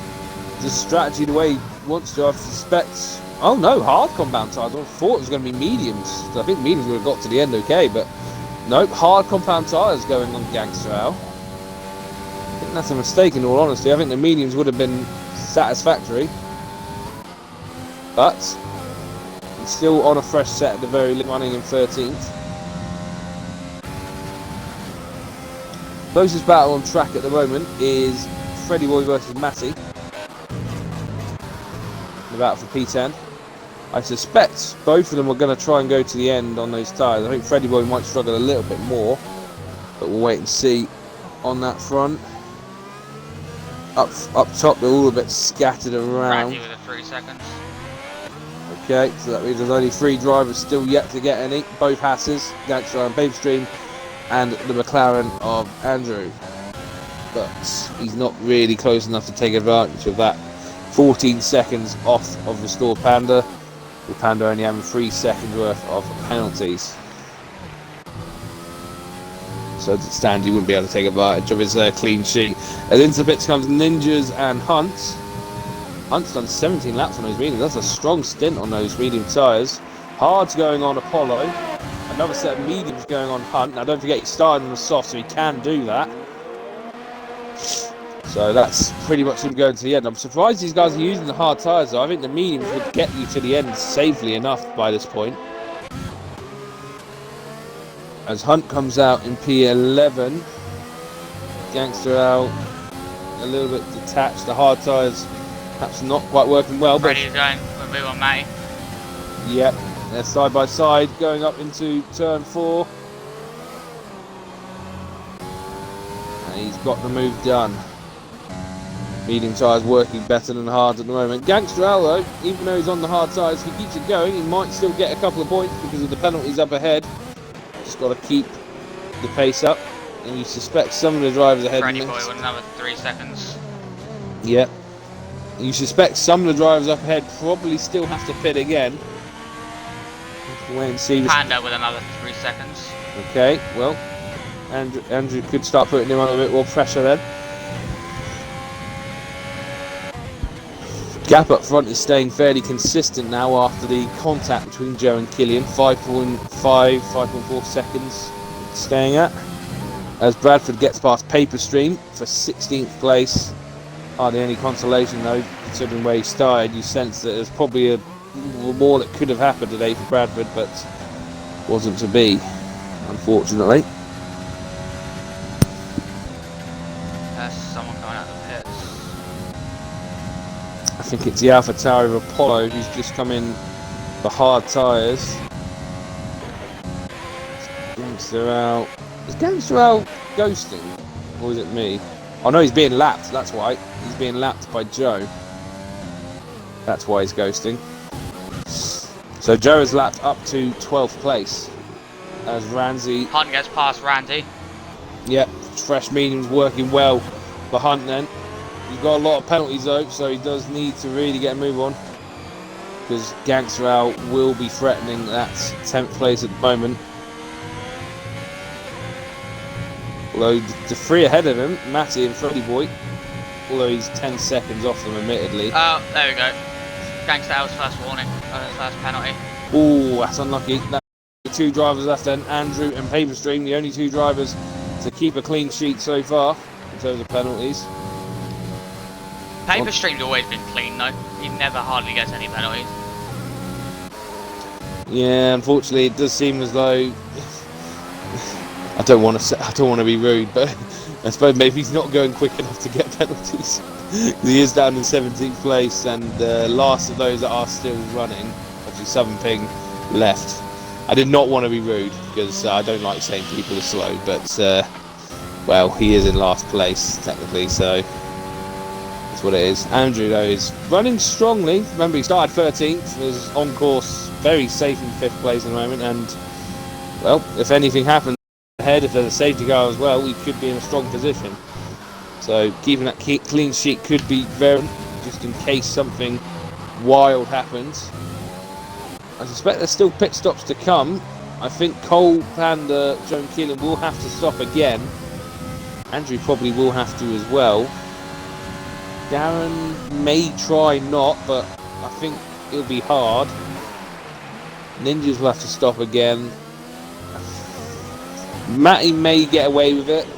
strategy the way he wants to, I suspect. Oh no, hard compound tyres. I thought it was going to be mediums. So I think mediums would have got to the end okay, but nope, hard compound tyres going on Gangster Al. I think that's a mistake in all honesty. I think the mediums would have been satisfactory. But he's still on a fresh set at the very least, running in 13th. Closest battle on track at the moment is Freddy Boy versus Matty. The battle for P10. I suspect both of them are going to try and go to the end on those tyres. I think Freddy Boy might struggle a little bit more, but we'll wait and see on that front. Up top, they're all a bit scattered around. Randy with the 3 seconds. Okay, so that means there's only 3 drivers still yet to get any. Both Hasses, Gangster and Babestream, and the McLaren of Andrew. But he's not really close enough to take advantage of that. 14 seconds off of Restore Panda, with Panda only having 3 seconds worth of penalties. So as it stands, he wouldn't be able to take advantage of his clean sheet. As into the pits comes Ninjas and Hunt. Hunt's done 17 laps on those mediums. That's a strong stint on those medium tyres. Hard's going on Apollo. Another set of mediums going on Hunt. Now don't forget he started on the soft, so he can do that. So that's pretty much him going to the end. I'm surprised these guys are using the hard tyres though. I think the mediums would get you to the end safely enough by this point. As Hunt comes out in P11. Gangster out a little bit detached. The hard tyres perhaps not quite working well. Freddie's going, we'll move on Matty. Yep, they're side by side going up into turn 4. And he's got the move done. Medium tyres working better than hard at the moment. Gangster Al though, even though he's on the hard tyres, if he keeps it going, he might still get a couple of points because of the penalties up ahead. Just got to keep the pace up. And you suspect some of the drivers ahead. Freddie Boy with another 3 seconds. Yep. You suspect some of the drivers up ahead probably still have to pit again. We'll wait and see. Panda with another 3 seconds. Okay, well, Andrew could start putting him under a bit more pressure then. gap up front is staying fairly consistent now after the contact between Joe and Killian. 5.4 seconds staying at. As Bradford gets past Paperstream for 16th place. Hardly any consolation though, considering where he started. You sense that there's probably more that could have happened today for Bradford, but wasn't to be, unfortunately. There's someone coming out of the pits. I think it's the Alpha Tower of Apollo who's just come in for hard tyres. Gangster out. Is Gangster out ghosting? Or is it me? Oh no, he's being lapped, that's why. He's being lapped by Joe. That's why he's ghosting. So Joe is lapped up to 12th place. As Ramsey... Hunt gets past Randy. Yep, fresh medium's working well for Hunt then. He's got a lot of penalties though, so he does need to really get a move on. Because Gangster out will be threatening that 10th place at the moment. Although the three ahead of him, Matty and Freddy Boy, although he's 10 seconds off them admittedly. Oh, there we go. Gangster out's first warning, first penalty. Oh, that's unlucky. That's the two drivers left then, Andrew and Paperstream, the only two drivers to keep a clean sheet so far in terms of penalties. Paperstream's always been clean though. He never hardly gets any penalties. Yeah, unfortunately, it does seem as though I don't want to be rude, but I suppose maybe he's not going quick enough to get penalties. He is down in 17th place, and the last of those that are still running, obviously Southern Ping left. I did not want to be rude because I don't like saying people are slow, but well, he is in last place technically, so that's what it is. Andrew though is running strongly. Remember, he started 13th, was on course, very safe in 5th place at the moment, and well, if anything happens ahead, if there's a safety car as well, we could be in a strong position. So keeping that clean sheet could be very, just in case something wild happens. I suspect there's still pit stops to come. I think Cole, Panda, Joe and Keelan will have to stop again. Andrew probably will have to as well. Darren may try not, but I think it'll be hard. Ninjas will have to stop again. Matty may get away with it.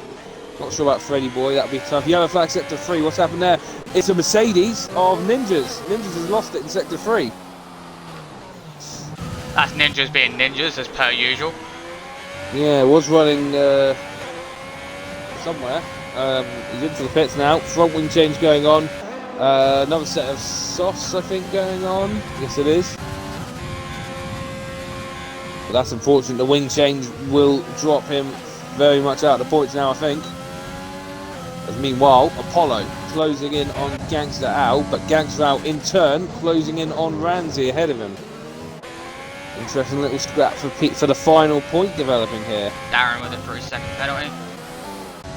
Not sure about Freddy Boy, that'll be tough. Yellow flag sector 3, what's happened there? It's a Mercedes of Ninjas. Ninjas has lost it in sector 3. That's Ninjas being Ninjas as per usual. Yeah, it was running somewhere. He's into the pits now. Front wing change going on. Another set of softs, I think, going on. Yes, it is. But that's unfortunate. The wing change will drop him very much out of the points now, I think. As meanwhile, Apollo closing in on Gangster Al, but Gangster Al in turn closing in on Ramsey ahead of him. Interesting little scrap for Pete for the final point developing here. Darren with a 3-second penalty.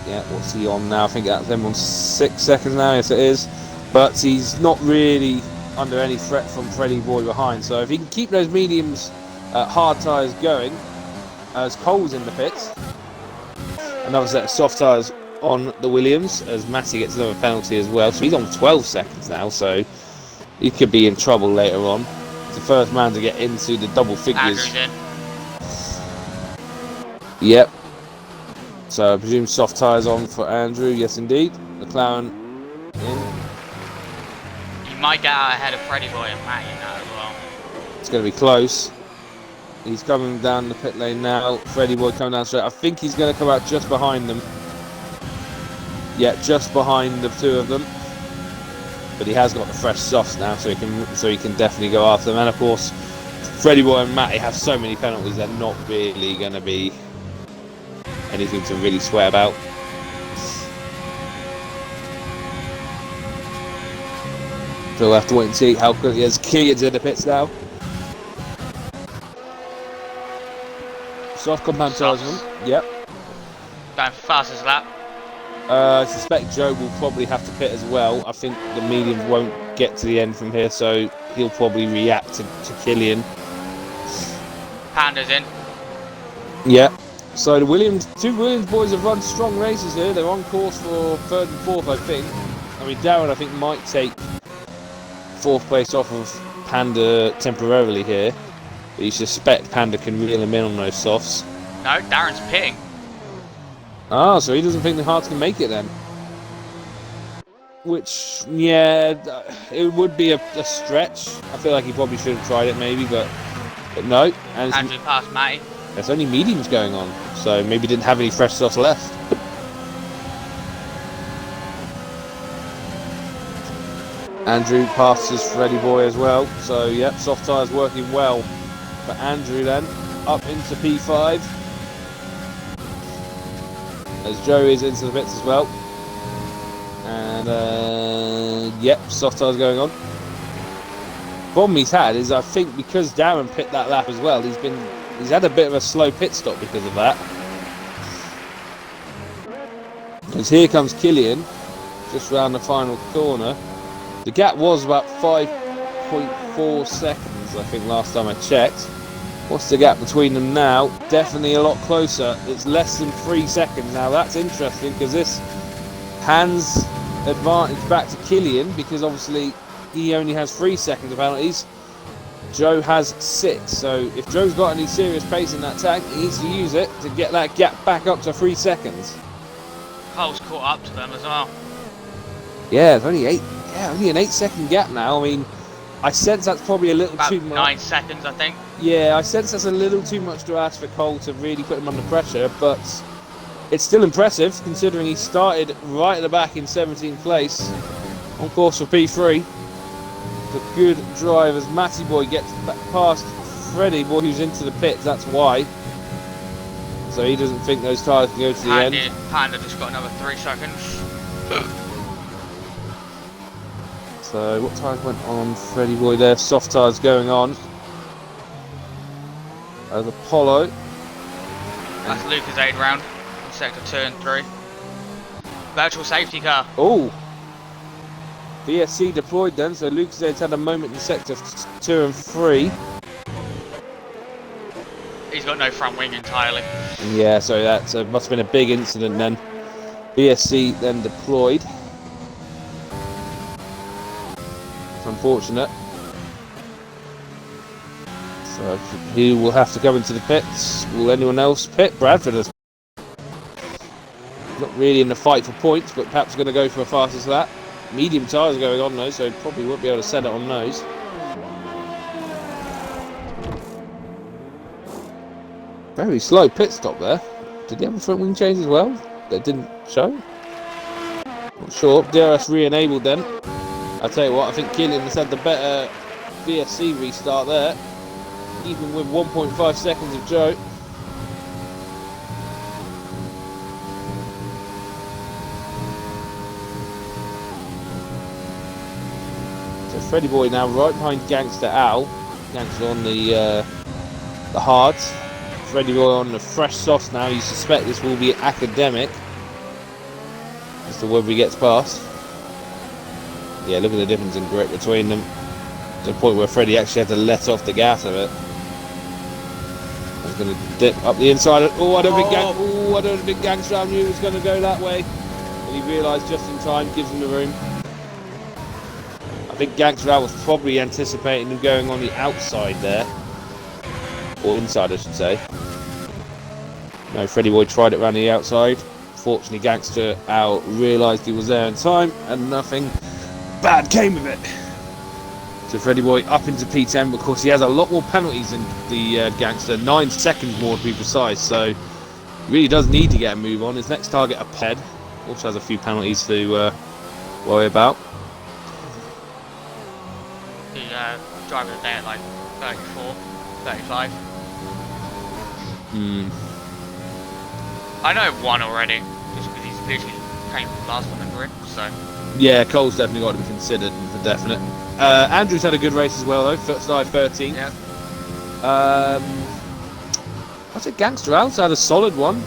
Yeah, what's he on now? I think that's him on 6 seconds now, yes it is. But he's not really under any threat from Freddy Boy behind, so if he can keep those mediums hard tyres going, as Cole's in the pits. Another set of soft tyres on the Williams, as Matty gets another penalty as well. So he's on 12 seconds now, so he could be in trouble later on. He's the first man to get into the double figures. Andrew's in. Yep. So I presume soft tyres on for Andrew, yes indeed. McLaren in. He might get out ahead of Freddy Boy and Matty now as well. It's going to be close. He's coming down the pit lane now. Freddy Boy coming down straight. I think he's going to come out just behind them. Yeah, just behind the two of them. But he has got the fresh softs now, so he can definitely go after them. And of course, Freddy Boy and Matty have so many penalties; they're not really going to be anything to really swear about. So we'll have to wait and see how quickly as Killian's in the pits now. Soft compound tyres on. Yep. Going fastest lap. I suspect Joe will probably have to pit as well. I think the mediums won't get to the end from here, so he'll probably react to Killian. Panda's in. Yeah. So the two Williams boys have run strong races here. They're on course for 3rd and 4th, I think. I mean, Darren, I think, might take 4th place off of Panda temporarily here. But you suspect Panda can reel him in on those softs. No, Darren's pitting. Ah, so he doesn't think the Hearts can make it then. Which, yeah, it would be a stretch. I feel like he probably should have tried it maybe, but no. And Andrew past Matty. there's only mediums going on, so maybe didn't have any fresh softs left. Andrew passes Freddy Boy as well, so yep, soft tyres working well for Andrew then. Up into P5. As Joe is into the bits as well. And yep, soft tyres going on. Problem he's had is, I think, because Darren pit that lap as well, he's had a bit of a slow pit stop because of that. Because here comes Killian, just round the final corner. The gap was about 5.4 seconds, I think, last time I checked. What's the gap between them now? Definitely a lot closer. It's less than 3 seconds now. That's interesting because this hands advantage back to Killian, because obviously he only has 3 seconds of penalties. Joe has 6. So if Joe's got any serious pace in that tank, he needs to use it to get that gap back up to 3 seconds. Cole's caught up to them as well. Yeah, it's only 8. Yeah, only an 8-second gap now. I mean, I sense that's probably a little About too much. 9 seconds, I think. Yeah, I sense that's a little too much to ask for Cole to really put him under pressure, but it's still impressive considering he started right at the back in 17th place on course for P3. The good drive as Matty Boy gets past Freddy Boy, who's into the pits, that's why. So he doesn't think those tyres can go to the end. Panda just got another 3 seconds. So what tyres went on Freddy Boy there? Soft tyres going on. The Polo. That's Lucas' 8 round in sector 2 and 3. Virtual safety car. Oh! VSC deployed then, so Lucas had a moment in sector 2 and 3. He's got no front wing entirely. Yeah, so that must have been a big incident then. VSC then deployed. It's unfortunate. So he will have to go into the pits. Will anyone else pit? Bradford is not really in the fight for points, but perhaps going to go for a fastest lap. Medium tyres going on though, so probably won't be able to set it on those. Very slow pit stop there. Did he have a front wing change as well? That didn't show? Not sure. DRS re-enabled then. I'll tell you what, I think Killian has had the better VSC restart there. Even with 1.5 seconds of Joe. So Freddy Boy now right behind Gangster Al. Gangster on the hards. Freddy Boy on the fresh softs now. You suspect this will be academic as to whether he gets past. Yeah, look at the difference in grip between them. To the point where Freddy actually had to let off the gas of it. He's going to dip up the inside. Oh, I don't think Gangster knew he was going to go that way. But he realised just in time, gives him the room. I think Gangster was probably anticipating him going on the outside there. Or inside, I should say. No, Freddy Boy tried it around the outside. Fortunately, Gangster Al realised he was there in time, and nothing bad came of it. So Freddy Boy up into P10, but of course he has a lot more penalties than the Gangster, 9 seconds more to be precise, so he really does need to get a move on. His next target, a ped, also has a few penalties to worry about. The driver today at like 34, 35. I know one already, just because he's literally came last on the grid, so. Yeah, Cole's definitely got to be considered for definite. Andrew's had a good race as well though, started 13th. Yeah. I'd say Gangster Al's had a solid one.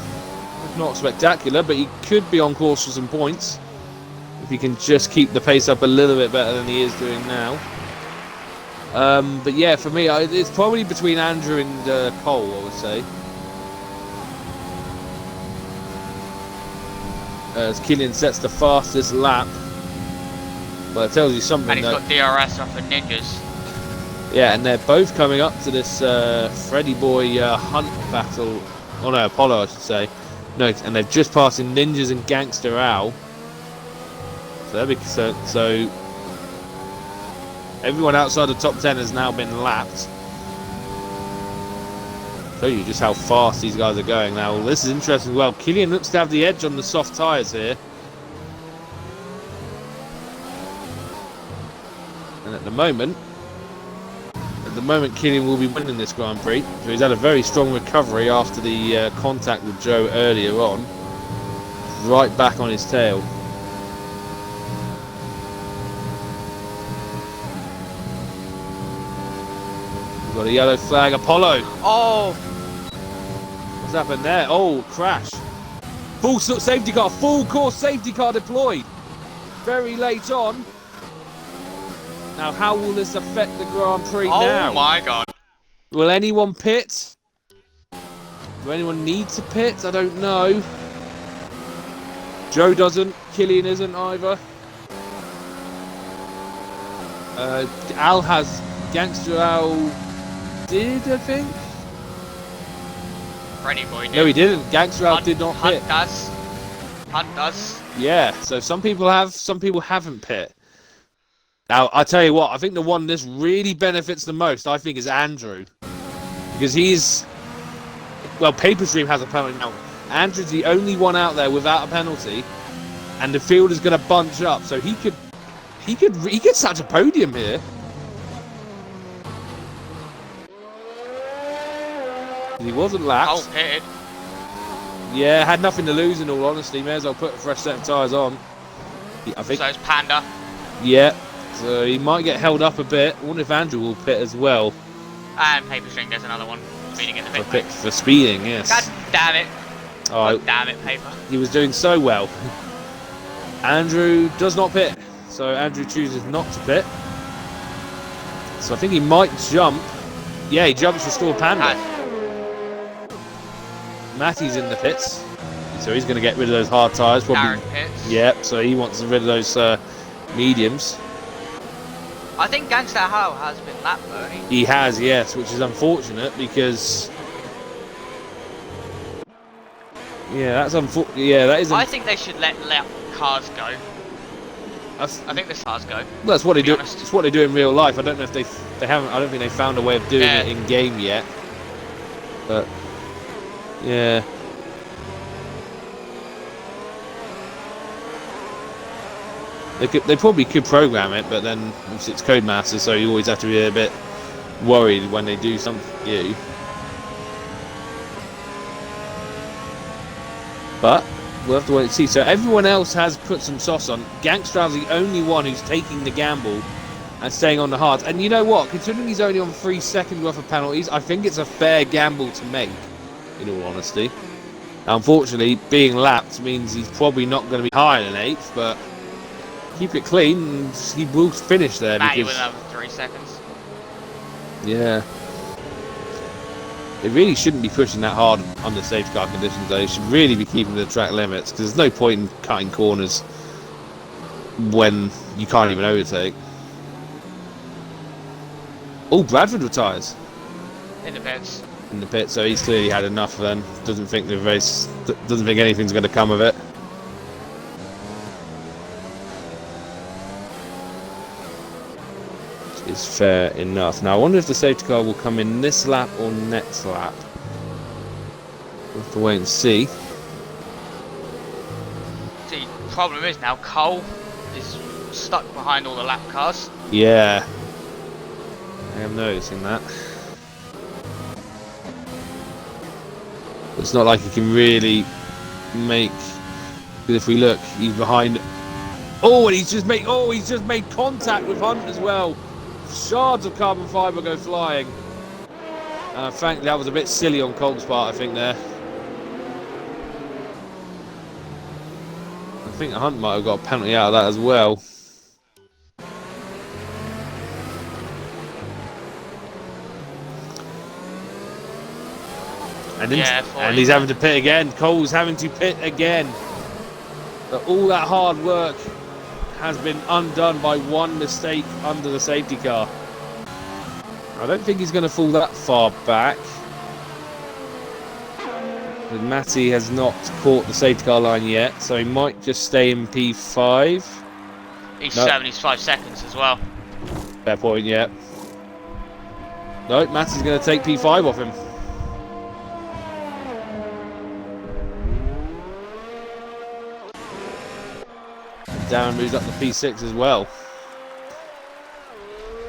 Not spectacular, but he could be on course for some points. If he can just keep the pace up a little bit better than he is doing now. But yeah, for me, it's probably between Andrew and Cole, I would say. As Killian sets the fastest lap. Well, it tells you something. And he's though. got DRS off of Ninjas. Yeah, and they're both coming up to this Freddy Boy Hunt battle. Oh no, Apollo, I should say. No, and they've just passed in Ninjas and Gangster Al. So everyone outside the top 10 has now been lapped. Show you just how fast these guys are going now. Well, this is interesting as well. Killian looks to have the edge on the soft tyres here. And at the moment, Killian will be winning this Grand Prix. So he's had a very strong recovery after the contact with Joe earlier on. Right back on his tail. We've got a yellow flag. Apollo. Oh! What's happened there? Oh, crash. Full safety car. Full course safety car deployed. Very late on. Now, how will this affect the Grand Prix now? Oh my god. Will anyone pit? Do anyone need to pit? I don't know. Joe doesn't. Killian isn't either. Al has. Gangster Al did, I think? Freddy Boy did. No, he didn't. Gangster Al did not pit. Hunt does. Yeah, so some people have, some people haven't pit. Now, I tell you what, I think the one this really benefits the most, I think, is Andrew. Because he's... Well, Paperstream has a penalty now. Andrew's the only one out there without a penalty. And the field is going to bunch up. So he could touch a podium here. He wasn't lapped. Oh, pitted. Yeah, had nothing to lose in all honesty. May as well put a fresh set of tyres on. I think. So it's Panda. Yeah, so he might get held up a bit. I wonder if Andrew will pit as well. And Paperstring does another one. Speeding in the pit. For speeding, yes. God damn it. Oh, God damn it, Paper. He was doing so well. Andrew does not pit. So Andrew chooses not to pit. So I think he might jump. Yeah, he jumps for Store Panda. Matty's in the pits, so he's going to get rid of those hard tyres. Probably. Pits. Yep. So he wants rid of those mediums. I think Gangster Hal has been lapped though. He has, yes, which is unfortunate because. Yeah, that's unfortunate. Yeah, that is. I think they should let cars go. I think the cars go. Well, that's what they do. Honest. It's what they do in real life. I don't know if they haven't. I don't think they found a way of doing it in game yet. But. Yeah. They probably could program it, but then it's Codemaster, so you always have to be a bit worried when they do something new. But we'll have to wait and see. So everyone else has put some sauce on. Gangster's the only one who's taking the gamble and staying on the hard. And you know what? Considering he's only on 3 seconds worth of penalties, I think it's a fair gamble to make. In all honesty, now, unfortunately, being lapped means he's probably not going to be higher than 8th, but keep it clean, and he will finish there. Matty with another 3 seconds. Yeah, they really shouldn't be pushing that hard under safety car conditions. They should really be keeping the track limits because there's no point in cutting corners when you can't even overtake. Oh, Bradford retires In the pits. in the pit, so he's clearly had enough then. Doesn't think the race, doesn't think anything's going to come of it. Which is fair enough. Now I wonder if the safety car will come in this lap or next lap. We'll have to wait and see. The problem is now Cole is stuck behind all the lap cars. Yeah, I am noticing that. It's not like he can really make. Because if we look, he's behind. Oh, and he's just made contact with Hunt as well. Shards of carbon fibre go flying. Frankly, that was a bit silly on Cole's part, I think there. I think Hunt might have got a penalty out of that as well. And he's having to pit again. Cole's having to pit again. But all that hard work has been undone by one mistake under the safety car. I don't think he's going to fall that far back. But Matty has not caught the safety car line yet, so he might just stay in P5. He's 75 seconds as well. Fair point, yeah. No, Matty's going to take P5 off him. Darren moves up to P6 as well.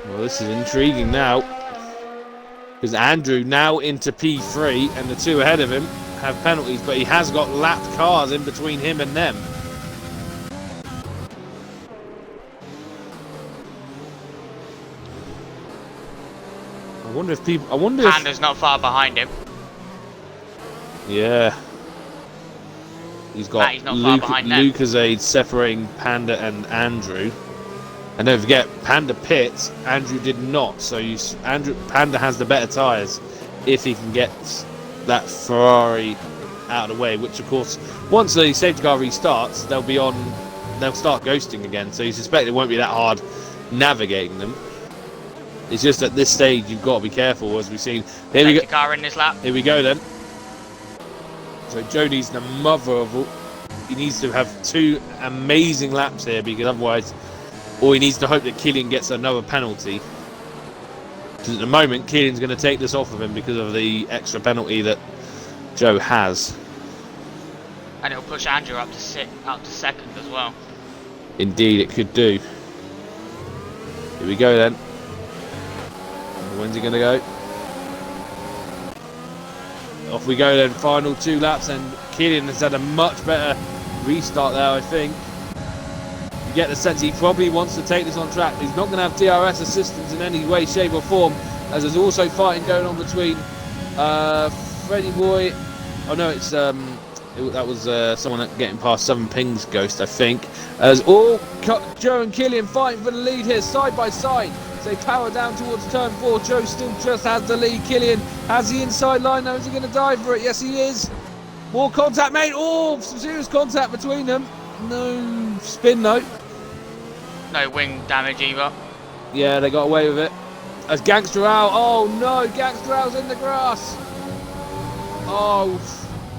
Well, this is intriguing now. Because Andrew now into P3 and the two ahead of him have penalties, but he has got lapped cars in between him and them. I wonder if people... Panda's not far behind him. Yeah. He's got Lucasade separating Panda and Andrew. And don't forget, Panda pits, Andrew did not. So Panda has the better tyres if he can get that Ferrari out of the way. Which, of course, once the safety car restarts, they'll start ghosting again. So you suspect it won't be that hard navigating them. It's just at this stage you've got to be careful, as we've seen. Here we go. Car in this lap. Here we go then. So Joe needs the mother of all. He needs to have two amazing laps here, because otherwise, or he needs to hope that Killian gets another penalty. Because at the moment, Killian's going to take this off of him because of the extra penalty that Joe has. And it'll push Andrew up to second as well. Indeed, it could do. Here we go then. When's he going to go? Off we go then, final two laps, and Killian has had a much better restart there, I think. You get the sense he probably wants to take this on track. He's not going to have DRS assistance in any way, shape or form, as there's also fighting going on between Freddy Boy. Oh no, it's that was someone getting past Southern Ping's Ghost, I think. As all Joe and Killian fighting for the lead here, side by side. They power down towards turn 4. Joe still just has the lead. Killian has the inside line now. Is he going to dive for it? Yes, he is. More contact made. Oh, some serious contact between them. No spin, though. No wing damage either. Yeah, they got away with it. As Gangster Al. Oh, no. Gangster Al's in the grass. Oh,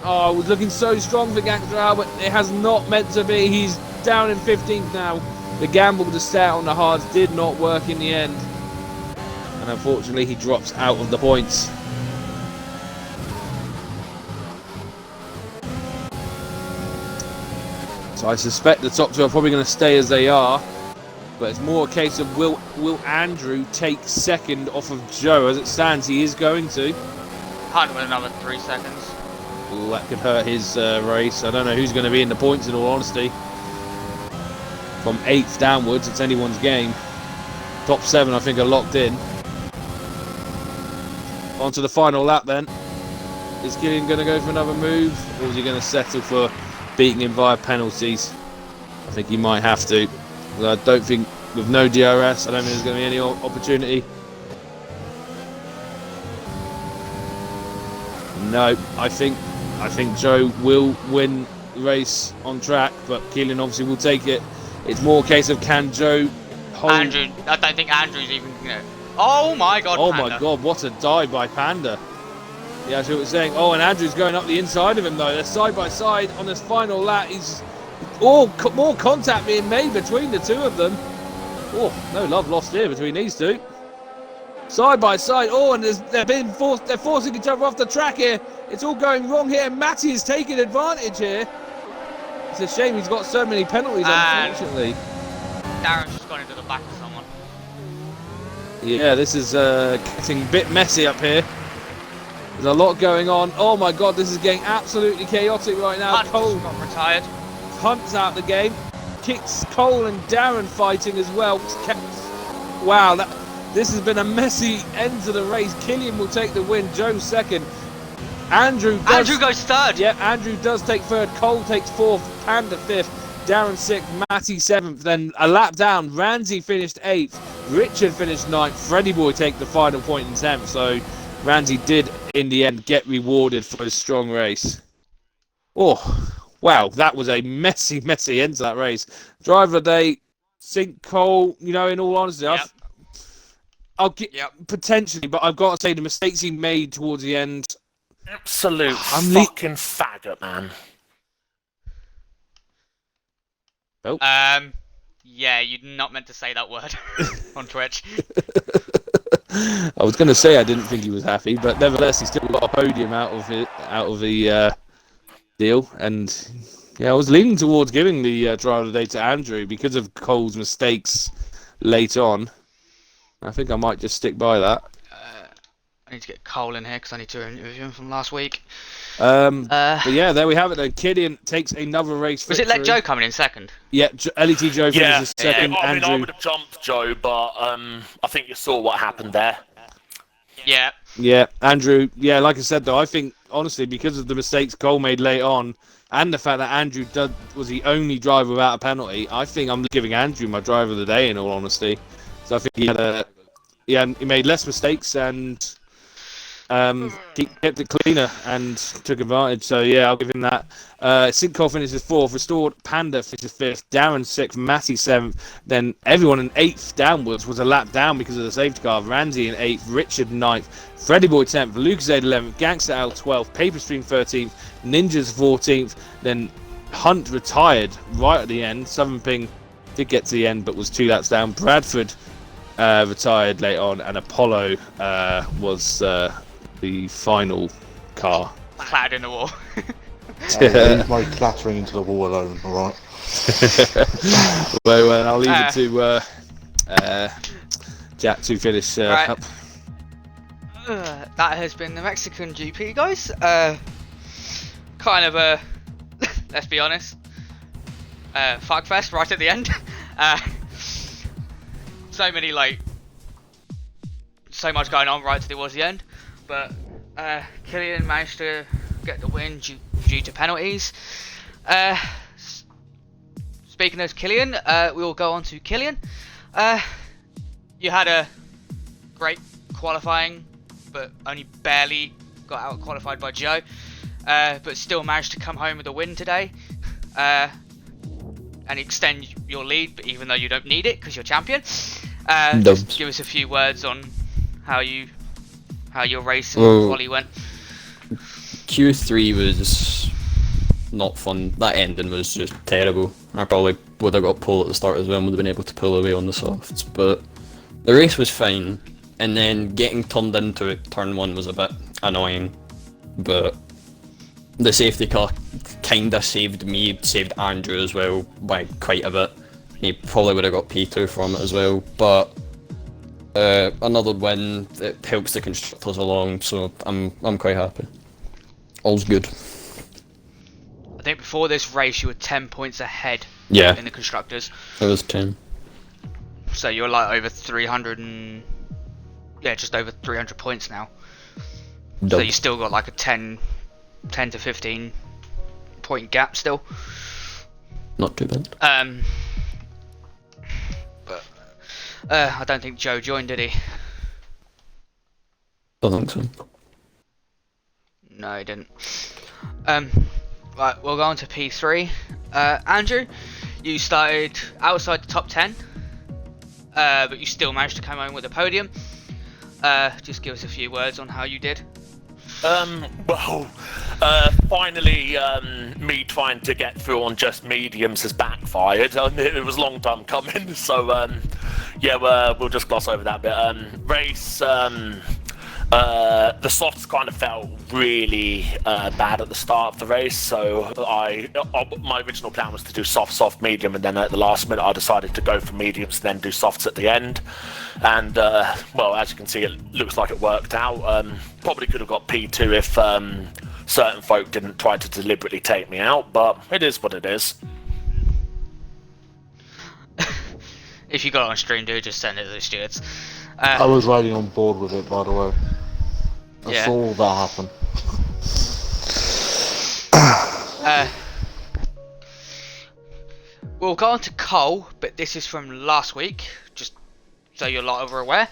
it was looking so strong for Gangster Al, but it has not meant to be. He's down in 15th now. The gamble to stay out on the hards did not work in the end. And unfortunately, he drops out of the points. So I suspect the top two are probably going to stay as they are. But it's more a case of will Andrew take second off of Joe? As it stands, he is going to. Hunt with another 3 seconds. Well, that could hurt his race. I don't know who's going to be in the points, in all honesty. From 8th downwards, it's anyone's game. Top 7, I think, are locked in. On to the final lap then. Is Killian going to go for another move, or is he going to settle for beating him via penalties? I think he might have to. I don't think, with no DRS, I don't think there's going to be any opportunity. No, I think Joe will win the race on track, but Killian obviously will take it. It's more a case of can Joe hold... Andrew, I don't think Andrew's even, Oh my god, Oh Panda. my god, what a dive by Panda. Yeah, that's what we're saying. Oh, and Andrew's going up the inside of him though. They're side by side on this final lap. He's... more contact being made between the two of them. Oh, no love lost here between these two. Side by side. Oh, and they're forcing each other off the track here. It's all going wrong here. Matty is taking advantage here. It's a shame he's got so many penalties, unfortunately. Darren's just gone into the back of someone. Yeah, this is getting a bit messy up here. There's a lot going on. Oh my god, this is getting absolutely chaotic right now. Cole got retired. Hunt's out the game. Kicks Cole and Darren fighting as well. Wow, this has been a messy end to the race. Killian will take the win. Joe second. Andrew goes third. Yeah, Andrew does take third. Cole takes fourth. Panda fifth. Darren sixth. Matty seventh. Then a lap down. Ramsey finished eighth. Richard finished ninth. Freddy Boy take the final point in 10th. So Ramsey did, in the end, get rewarded for his strong race. Oh, wow. That was a messy end to that race. Driver of the day, think Cole, you know, in all honesty, Yep. I'll get Yep. potentially, but I've got to say the mistakes he made towards the end. Absolute I'm fucking faggot, man. Yeah, you're not meant to say that word on Twitch. I was going to say I didn't think he was happy, but nevertheless, he still got a podium out of the deal. And yeah, I was leaning towards giving the driver of the day to Andrew because of Cole's mistakes late on. I think I might just stick by that. I need to get Cole in here because I need to interview him from last week. But yeah, there we have it then. Killian takes another race Was victory. it Let Joe coming in second? Yeah, LET Joe finishes second. I mean, I Andrew. would have jumped Joe, but I think you saw what happened there. Yeah. Yeah, Andrew. Yeah, like I said though, I think honestly because of the mistakes Cole made late on, and the fact that Andrew was the only driver without a penalty, I think I'm giving Andrew my driver of the day. In all honesty, so I think he made less mistakes and kept it cleaner and took advantage. So yeah, I'll give him that. Cole finishes 4th, Restored Panda finishes 5th, Darren 6th, Matty 7th. Then everyone in 8th downwards was a lap down because of the safety car. Randy in 8th, Richard 9th, Freddy Boy 10th, Lucasade 11th, Gangster Al 12th, Paperstream 13th, Ninjas 14th. Then Hunt retired right at the end. Southern Ping did get to the end but was 2 laps down. Bradford retired late on, and Apollo was the final car. Clattered in the wall. Leave my clattering into the wall alone, alright? Well, I'll leave it to Jack to finish Right. up. That has been the Mexican GP, guys. Kind of a, let's be honest, fuckfest right at the end. So much going on right towards the end, but Killian managed to get the win due to penalties. Speaking of Killian, we will go on to Killian. You had a great qualifying, but only barely got out qualified by Joe, but still managed to come home with a win today, and extend your lead, but even though you don't need it because you're champion. Just give us a few words on how your race and quali went. Q3 was not fun. That ending was just terrible. I probably would have got pole at the start as well and would have been able to pull away on the softs, but the race was fine, and then getting turned into turn 1 was a bit annoying, but the safety car kinda saved me, saved Andrew as well by quite a bit. He probably would have got P2 from it as well, but another win, it helps the constructors along, so I'm quite happy. All's good. I think before this race you were 10 points ahead Yeah, in the constructors, it was 10. so you're like over 300 and just over 300 points now. So you still got like a 10 to 15 point gap still. Not too bad. But I don't think Joe joined, did he? I think so. No, he didn't. Right, we'll go on to P3. Andrew, you started outside the top 10, but you still managed to come home with a podium. Just give us a few words on how you did. Finally, me trying to get through on just mediums has backfired. It was a long time coming, so we'll just gloss over that bit. Race, the softs kind of felt really bad at the start of the race, so my original plan was to do soft, medium, and then at the last minute I decided to go for mediums and then do softs at the end. And as you can see, it looks like it worked out. Probably could have got P2 if certain folk didn't try to deliberately take me out, but it is what it is. If you got it on stream, do just send it to the stewards. I was riding on board with it, by the way. I Yeah. saw that happen. We'll go on to Cole, but this is from last week, just so you're a lot over aware.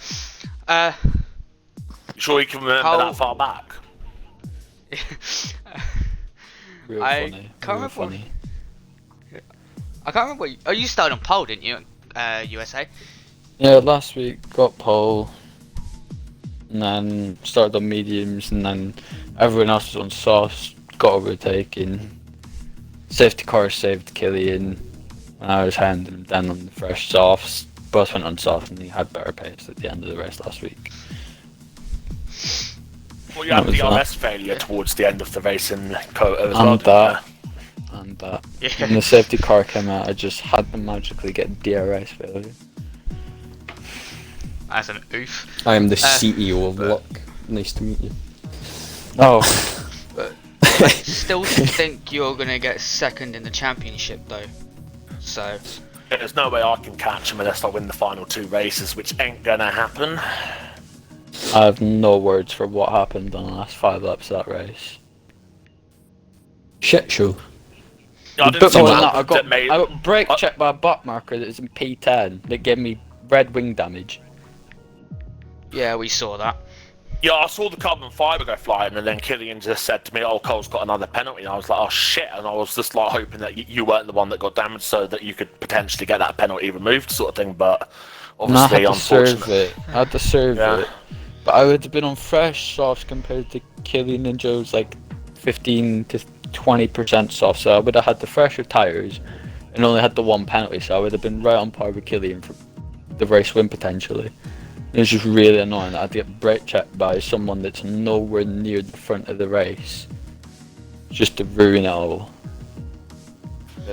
Sure you can remember How- that far back? Real I funny. can't Real remember what- funny. I can't remember. You started on pole, didn't you? USA. Yeah, last week got pole, and then started on mediums, and then everyone else was on softs, got overtaken. Safety car saved Killian, and I was handing him down on the fresh softs. Both went on soft, and he had better pace at the end of the race last week. Well, you had the RS failure towards the end of the race in Kota as well. And that. Yeah. When the safety car came out, I just had to magically get DRS failure. As an oof. I am the CEO of Luck. Nice to meet you. Oh, But I still think you're gonna get second in the championship though. So There's no way I can catch him unless I win the final 2 races, which ain't gonna happen. I have no words for what happened on the last 5 laps of that race. Shit show. I didn't see what I that made. got brake checked by a butt marker that was in P10 that gave me red wing damage. yeah, we saw that. Yeah, I saw the carbon fibre go flying, and then Killian just said to me, "Oh, Cole's got another penalty." And I was like, "Oh shit!" And I was just like hoping that you weren't the one that got damaged, so that you could potentially get that penalty removed, sort of thing. But obviously, I had to serve unfortunately, it. I had to serve Yeah. it. But I would have been on fresh softs compared to Killian and Joe's like 15 to 20% soft, so I would have had the fresher tyres and only had the 1 penalty, so I would have been right on par with Killian for the race win potentially. It was just really annoying that I had to get brake checked by someone that's nowhere near the front of the race just to ruin it all.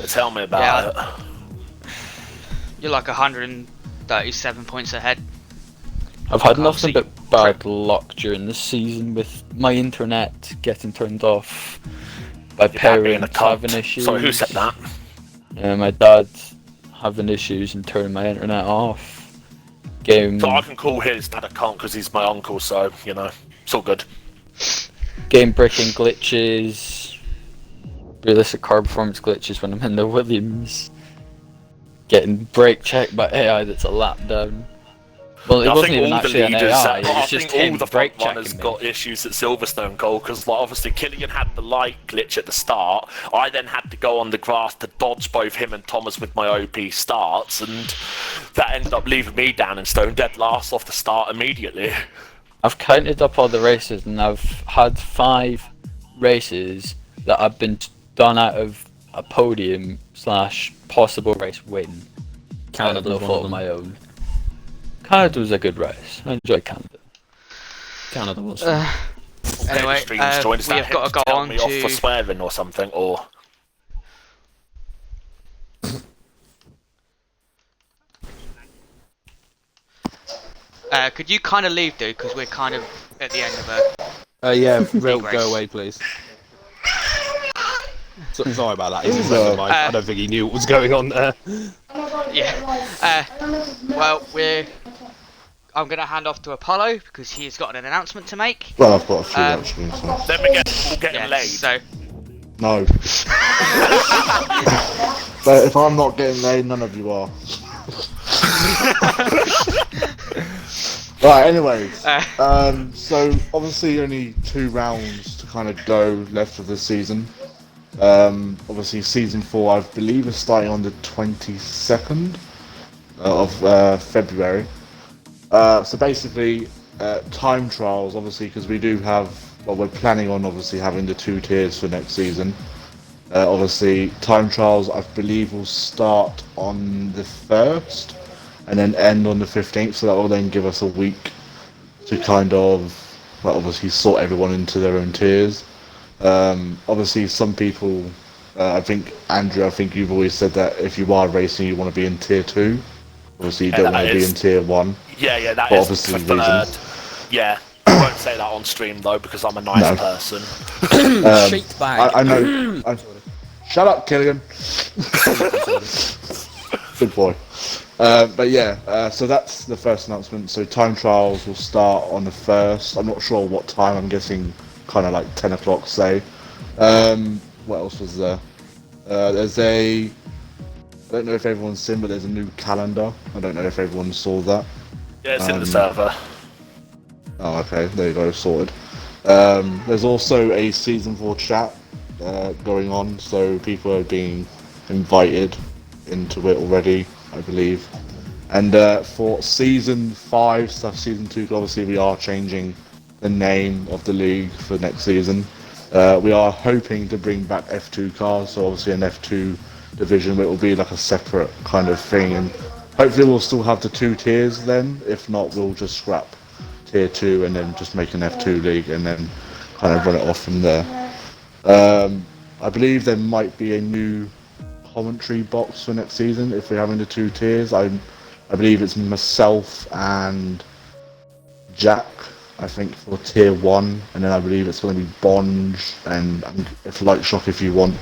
tell me about it. You're like 137 points ahead. I've had Can't nothing see. but bad luck during this season with my internet getting turned off by Your dad being a parents cunt. having issues. Sorry, who said that? My dad having issues and turning my internet off. Game So I can call his dad a cunt because he's my uncle, so, you know, it's all good. game breaking glitches, realistic car performance glitches when I'm in the Williams, getting brake checked by AI that's a lap down. Well, it I wasn't think even all the actually an leaders, AI, it I was just think all him the brake front runners checking me. got issues at Silverstone, Cole, because like, obviously Killian had the light glitch at the start. I then had to go on the grass to dodge both him and Thomas with my OP starts, and that ended up leaving me down in stone dead last off the start immediately. I've counted up all the races and I've had 5 races that I've been done out of a podium / possible race win. Canada, no fault of my own. Canada was a good race. I enjoyed Canada. Canada was. Anyway, Streams joined. Is we that have got him to go tell on me off for to. swearing or something, or Could you kind of leave, dude? Because we're kind of at the end of a. yeah, real, race. go away, please. Sorry about that. He's a friend of mine. I don't think he knew what was going on there. Yeah. Well, I'm gonna hand off to Apollo because he's got an announcement to make. Well, I've got a few actually. So. then we'll get him laid. So No. But if I'm not getting laid, none of you are. Right, anyways. So, obviously only 2 rounds to kind of go left of the season. Obviously season 4, I believe, is starting on the 22nd of February. So basically, time trials, obviously, because we do have, well, we're planning on obviously having the 2 tiers for next season. Obviously, time trials, I believe, will start on the 1st and then end on the 15th, so that will then give us a week to kind of, well, obviously sort everyone into their own tiers. Obviously, some people, I think, Andrew, I think you've always said that if you are racing, you want to be in tier 2. Obviously, you don't want to be in tier 1. Yeah, that for is obviously preferred. reasons. Yeah, I won't say that on stream though because I'm a nice No. person. Shite bag. I know. Shut up, Killian. Good boy. But yeah, so that's the first announcement. So time trials will start on the 1st. I'm not sure what time. I'm guessing kind of like 10 o'clock, say. What else was there? There's a... I don't know if everyone's seen, but there's a new calendar. I don't know if everyone saw that. Yeah, it's in the server. Oh, okay. There you go. Sorted. There's also a Season 4 chat going on, so people are being invited into it already, I believe. And for season 5 stuff, season 2, obviously we are changing the name of the league for next season. We are hoping to bring back F2 cars, so obviously an F2 division, but it will be like a separate kind of thing. And hopefully we'll still have the 2 tiers then. If not, we'll just scrap tier 2 and then just make an F2 league and then kind of run it off from there. I believe there might be a new commentary box for next season if we're having the 2 tiers. I believe it's myself and Jack, I think, for tier 1, and then I believe it's going to be Bonge and if Light Shock if you want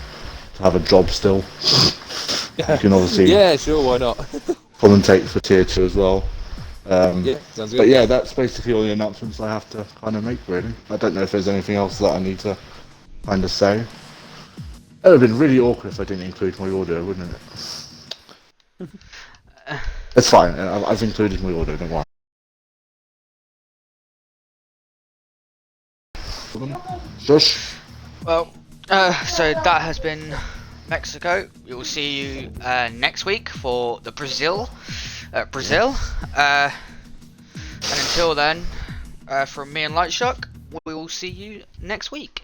to have a job still. You can obviously Yeah, sure, why not? commentate for tier 2 as well. Yeah, sounds good. But yeah, that's basically all the announcements I have to kind of make, really. I don't know if there's anything else that I need to kind of say. It would have been really awkward if I didn't include my audio, wouldn't it? It's fine, I've included my audio, don't worry. Shush. Well, so that has been Mexico. We will see you next week for the Brazil. And until then, from me and Lightshock, we will see you next week.